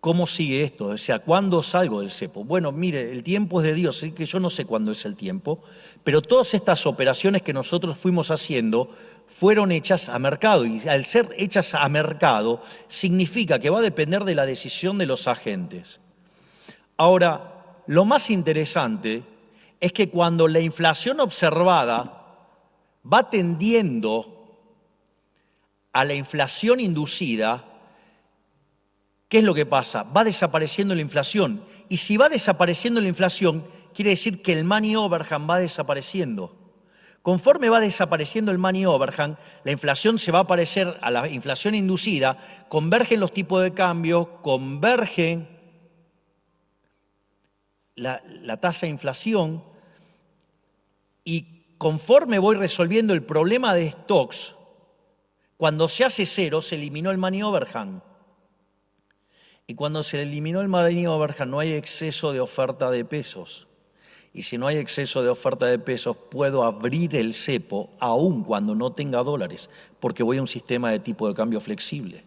¿cómo sigue esto? O sea, ¿cuándo salgo del cepo? Bueno, mire, el tiempo es de Dios, así que yo no sé cuándo es el tiempo, pero todas estas operaciones que nosotros fuimos haciendo fueron hechas a mercado y al ser hechas a mercado significa que va a depender de la decisión de los agentes. Ahora, lo más interesante es que cuando la inflación observada va tendiendo a la inflación inducida, ¿qué es lo que pasa? Va desapareciendo la inflación. Y si va desapareciendo la inflación, quiere decir que el money overhang va desapareciendo. Conforme va desapareciendo el money overhang, la inflación se va a parecer a la inflación inducida, convergen los tipos de cambio, convergen la tasa de inflación y conforme voy resolviendo el problema de stocks, cuando se hace cero, se eliminó el money overhang. Y cuando se eliminó el money overhang no hay exceso de oferta de pesos. Y si no hay exceso de oferta de pesos, puedo abrir el cepo aun cuando no tenga dólares, porque voy a un sistema de tipo de cambio flexible.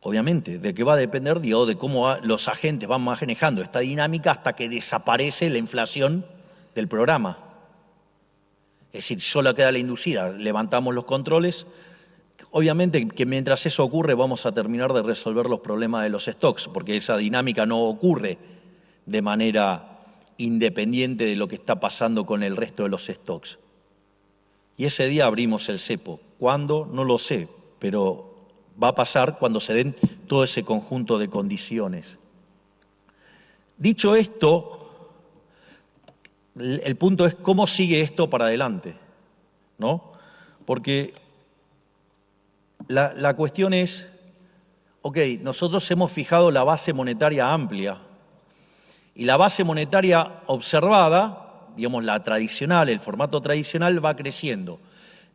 Obviamente, ¿de qué va a depender? Digo, de cómo los agentes van manejando esta dinámica hasta que desaparece la inflación del programa. Es decir, solo queda la inducida, levantamos los controles. Obviamente que mientras eso ocurre vamos a terminar de resolver los problemas de los stocks, porque esa dinámica no ocurre de manera independiente de lo que está pasando con el resto de los stocks. Y ese día abrimos el cepo. ¿Cuándo? No lo sé, pero va a pasar cuando se den todo ese conjunto de condiciones. Dicho esto, el punto es cómo sigue esto para adelante, ¿no? Porque la cuestión es, ok, nosotros hemos fijado la base monetaria amplia y la base monetaria observada, digamos la tradicional, el formato tradicional va creciendo,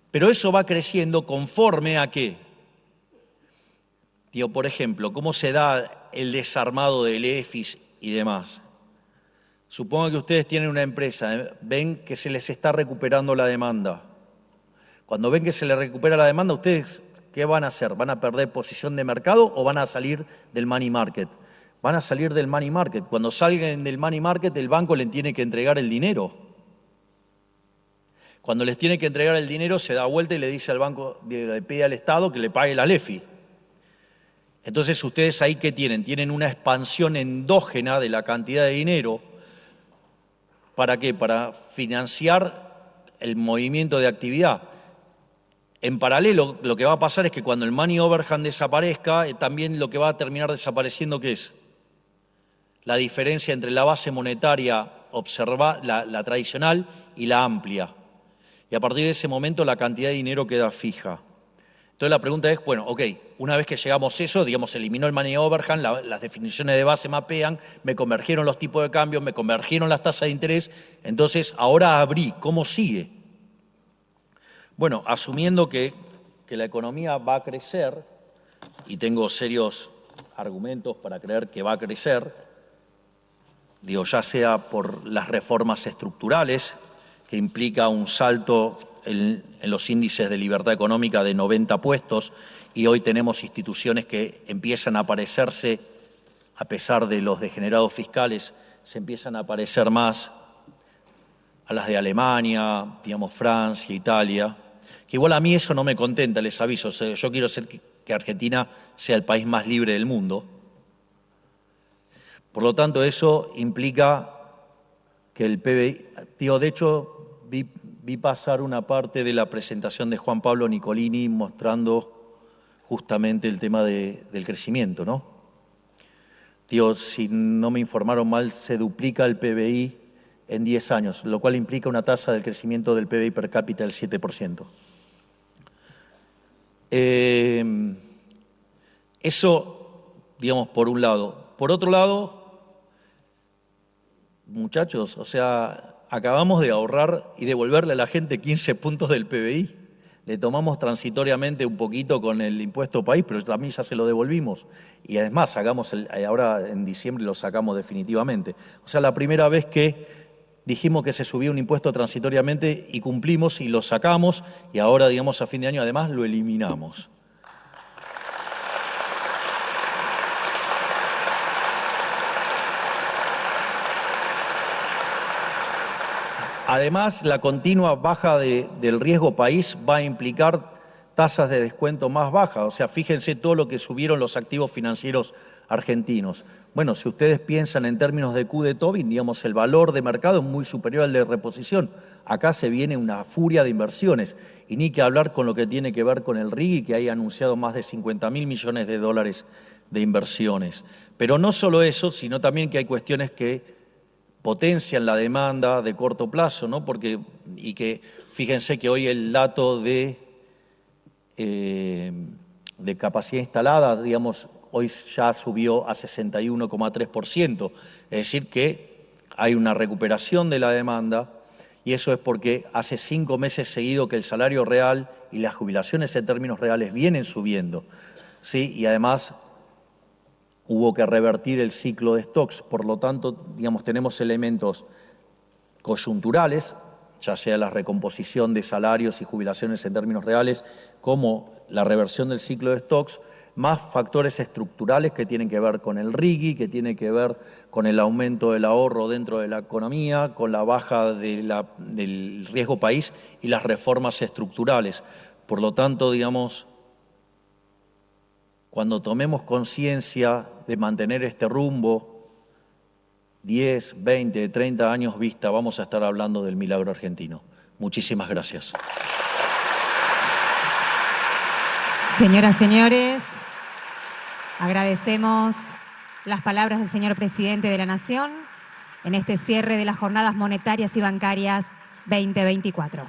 pero eso va creciendo conforme a qué. Digo, por ejemplo, ¿cómo se da el desarmado del EFIS y demás? Supongo que ustedes tienen una empresa, ven que se les está recuperando la demanda. Cuando ven que se les recupera la demanda, ¿ustedes qué van a hacer? ¿Van a perder posición de mercado o van a salir del money market? Van a salir del money market. Cuando salgan del money market, el banco les tiene que entregar el dinero. Cuando les tiene que entregar el dinero, se da vuelta y le dice al banco, le pide al Estado que le pague la LEFI. Entonces, ¿ustedes ahí qué tienen? Tienen una expansión endógena de la cantidad de dinero. ¿Para qué? Para financiar el movimiento de actividad. En paralelo, lo que va a pasar es que cuando el money overhang desaparezca, también lo que va a terminar desapareciendo, ¿qué es? La diferencia entre la base monetaria la tradicional y la amplia. Y a partir de ese momento la cantidad de dinero queda fija. Entonces la pregunta es, bueno, ok, una vez que llegamos a eso, digamos, se eliminó el money overhang, las definiciones de base mapean, me convergieron los tipos de cambio, me convergieron las tasas de interés, entonces ahora abrí, ¿cómo sigue? Bueno, asumiendo que la economía va a crecer, y tengo serios argumentos para creer que va a crecer, digo, ya sea por las reformas estructurales, que implica un salto en los índices de libertad económica de 90 puestos, y hoy tenemos instituciones que empiezan a parecerse, a pesar de los degenerados fiscales, se empiezan a parecer más a las de Alemania, digamos Francia, Italia, que igual a mí eso no me contenta, les aviso. Yo quiero que Argentina sea el país más libre del mundo. Por lo tanto, eso implica que el PBI, digo, de hecho, vi pasar una parte de la presentación de Juan Pablo Nicolini mostrando justamente el tema del crecimiento, ¿no? Digo, si no me informaron mal, se duplica el PBI en 10 años, lo cual implica una tasa del crecimiento del PBI per cápita del 7%. Eso, digamos, por un lado. Por otro lado, muchachos, o sea, acabamos de ahorrar y devolverle a la gente 15 puntos del PBI. Le tomamos transitoriamente un poquito con el impuesto país, pero también ya se lo devolvimos. Y además, ahora en diciembre lo sacamos definitivamente. O sea, la primera vez que dijimos que se subía un impuesto transitoriamente y cumplimos y lo sacamos, y ahora, digamos, a fin de año además lo eliminamos. Además, la continua baja del riesgo país va a implicar tasas de descuento más bajas. O sea, fíjense todo lo que subieron los activos financieros argentinos. Bueno, si ustedes piensan en términos de Q de Tobin, digamos, el valor de mercado es muy superior al de reposición. Acá se viene una furia de inversiones. Y ni que hablar con lo que tiene que ver con el RIGI, que ha anunciado más de 50.000 millones de dólares de inversiones. Pero no solo eso, sino también que hay cuestiones que potencian la demanda de corto plazo, ¿no? Y que fíjense que hoy el dato de capacidad instalada, digamos, hoy ya subió a 61,3%, es decir que hay una recuperación de la demanda, y eso es porque hace 5 meses seguidos que el salario real y las jubilaciones en términos reales vienen subiendo, ¿sí? Y además hubo que revertir el ciclo de stocks, por lo tanto, digamos, tenemos elementos coyunturales, ya sea la recomposición de salarios y jubilaciones en términos reales, como la reversión del ciclo de stocks, más factores estructurales que tienen que ver con el RIGI, que tienen que ver con el aumento del ahorro dentro de la economía, con la baja del riesgo país y las reformas estructurales. Por lo tanto, digamos, cuando tomemos conciencia de mantener este rumbo, 10, 20, 30 años vista, vamos a estar hablando del milagro argentino. Muchísimas gracias. Señoras, señores, agradecemos las palabras del señor Presidente de la Nación en este cierre de las Jornadas Monetarias y Bancarias 2024.